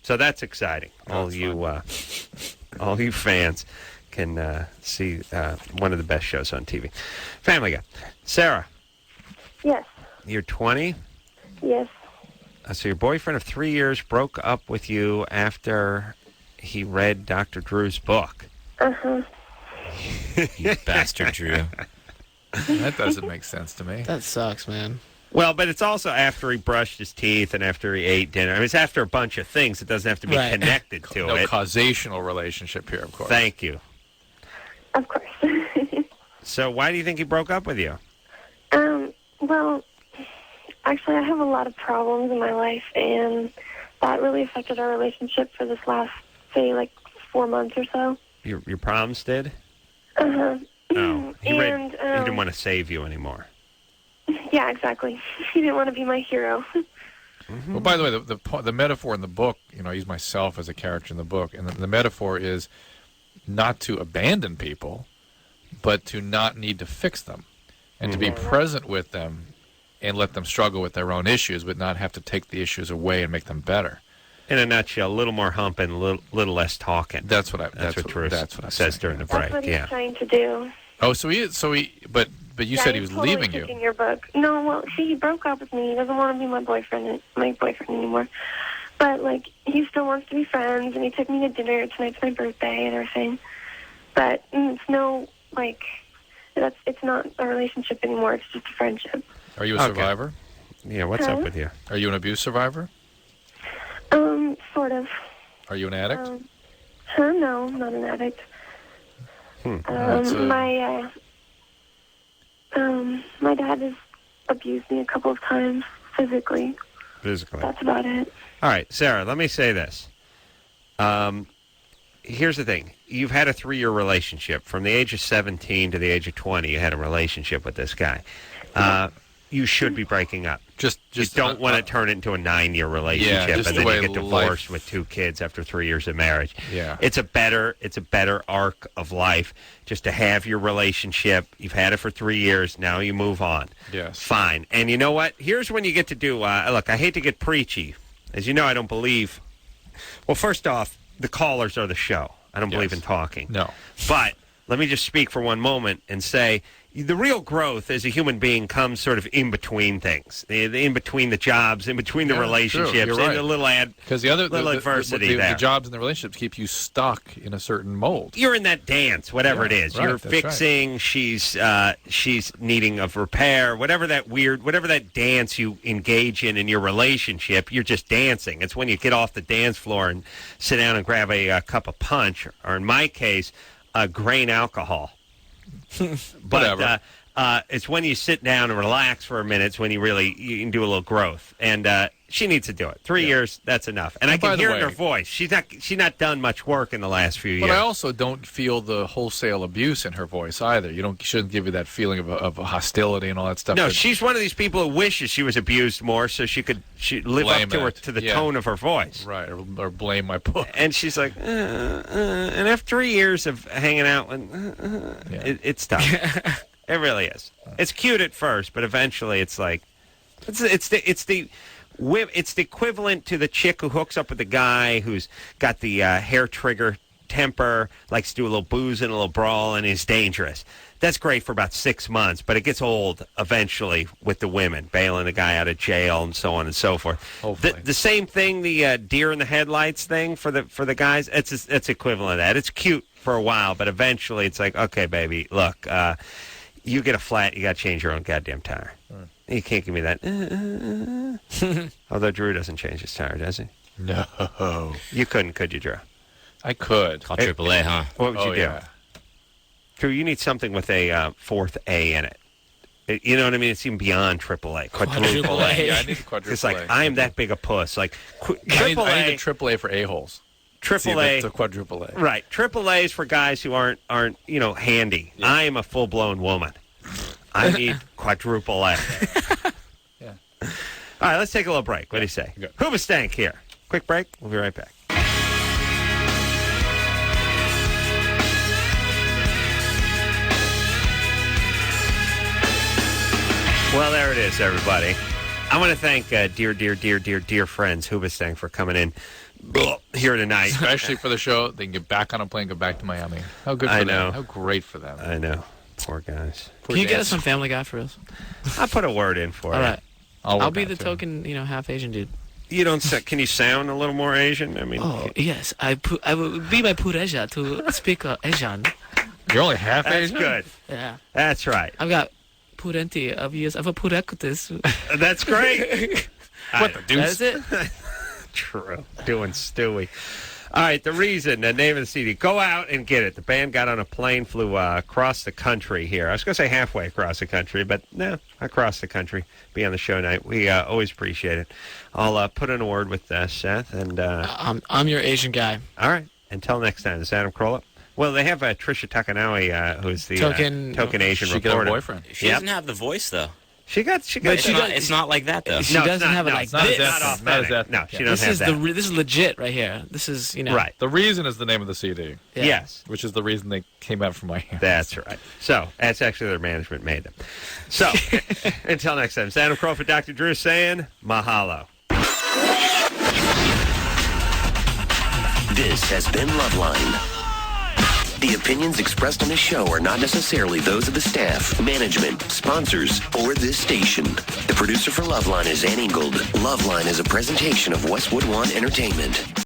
So that's exciting. All you fans can see one of the best shows on TV. Family Guy. Sarah. Yes. You're 20? Yes. So your boyfriend of 3 years broke up with you after he read Dr. Drew's book. Uh-huh. You bastard, Drew. That doesn't make sense to me. That sucks, man. Well, but it's also after he brushed his teeth and after he ate dinner. I mean, it's after a bunch of things. It doesn't have to be connected to no it. No causational relationship here, of course. Thank you. Of course. So why do you think he broke up with you? Well, actually, I have a lot of problems in my life, and that really affected our relationship for this last, say, 4 months or so. Your problems did? Uh-huh. Oh, he and didn't want to save you anymore. Yeah, exactly. He didn't want to be my hero. Mm-hmm. Well, by the way, the metaphor in the book, I use myself as a character in the book, and the metaphor is not to abandon people, but to not need to fix them, and to be present with them and let them struggle with their own issues, but not have to take the issues away and make them better. In a nutshell, a little more humping, a little less talking. That's what Drew says during the break. That's what he's trying to do. Oh, but you said he was totally leaving you. In your book. No, well, he broke up with me. He doesn't want to be my boyfriend anymore. But he still wants to be friends, and he took me to dinner. Tonight's my birthday and everything. But it's not a relationship anymore. It's just a friendship. Are you a survivor? Yeah, what's up with you? Are you an abuse survivor? Sort of. Are you an addict? No, not an addict. My dad has abused me a couple of times physically. Physically. That's about it. All right, Sarah, let me say this. Here's the thing. You've had a 3-year relationship. From the age of 17 to the age of 20, you had a relationship with this guy. You should be breaking up. You don't want to turn it into a 9-year relationship and then you get divorced with 2 kids after 3 years of marriage. Yeah. It's a better arc of life just to have your relationship. You've had it for 3 years. Now you move on. Yes. Fine. And you know what? Here's when you get to do, look, I hate to get preachy. As you know, I don't believe, well, first off, the callers are the show. I don't believe in talking. No. But let me just speak for one moment and say the real growth as a human being comes sort of in between things, in between the jobs, in between the relationships, you're right. and a little adversity there. The jobs and the relationships keep you stuck in a certain mold. You're in that dance, whatever it is. Right, you're fixing. Right. She's needing of repair. Whatever that dance you engage in your relationship, you're just dancing. It's when you get off the dance floor and sit down and grab a cup of punch, or in my case, grain alcohol. Whatever. It's when you sit down and relax for a minute. It's when you can do a little growth. And she needs to do it. 3 years, that's enough. And I can hear it in her voice. She's not done much work in the last few years. But I also don't feel the wholesale abuse in her voice either. She shouldn't give you that feeling of hostility and all that stuff. No, she's one of these people who wishes she was abused more so she live up to the tone of her voice. Right, or blame my book. And she's like, and after 3 years of hanging out, it's tough. It really is. It's cute at first, but eventually it's like, it's the equivalent to the chick who hooks up with the guy who's got the hair trigger temper, likes to do a little booze and a little brawl, and is dangerous. That's great for about 6 months, but it gets old eventually with the women, bailing the guy out of jail and so on and so forth. The same thing, the deer in the headlights thing for the guys, it's equivalent to that. It's cute for a while, but eventually it's like, okay, baby, look, you get a flat, you got to change your own goddamn tire. You can't give me that. Although Drew doesn't change his tire, does he? No. You couldn't, could you, Drew? I could. Call AAA, huh? What would you do? Yeah. Drew, you need something with a fourth A in it. You know what I mean? It's even beyond AAA. Quadruple A. Yeah, I need quadruple A. It's like, I am that big a puss. Like, I need a AAA for a-holes. AAA. It's a quadruple A. Right. AAA is for guys who aren't handy. Yeah. I am a full-blown woman. I need quadruple A. Yeah. All right, let's take a little break. What do you say? Hoobastank here. Quick break. We'll be right back. Well, there it is, everybody. I want to thank dear friends, Hoobastank, for coming in here tonight. Especially for the show. They can get back on a plane, go back to Miami. How good for them. How great for them. I know. Poor guys. Can you get us some Family Guy for us? I'll put a word in for you. All right. I'll be the token, half Asian dude. You don't. Can you sound a little more Asian? I mean. Oh yes, I will be my pleasure to speak Asian. You're only half Asian. That's good. Yeah. That's right. I've got plenty of years of a practice. That's great. What the deuce? That's it. True. Doing Stewie. All right, the name of the CD. Go out and get it. The band got on a plane, flew across the country here. I was going to say halfway across the country, but no, across the country. Be on the show night. We always appreciate it. I'll put in a word with Seth. And I'm your Asian guy. All right. Until next time, this is Adam Carolla. Well, they have Trisha Takanawi, who's the token Asian reporter. She got a boyfriend. She doesn't have the voice, though. She got. It's not like that though. She doesn't have it like this. Not authentic. No, she doesn't have that. This is legit right here. This is right. The Reason is the name of the CD. Yeah. Yes, which is the reason they came out from my hands. That's right. So that's actually their management made them. So until next time, it's Adam Carolla for Dr. Drew saying mahalo. This has been Loveline. The opinions expressed on this show are not necessarily those of the staff, management, sponsors, or this station. The producer for Loveline is Ann Ingold. Loveline is a presentation of Westwood One Entertainment.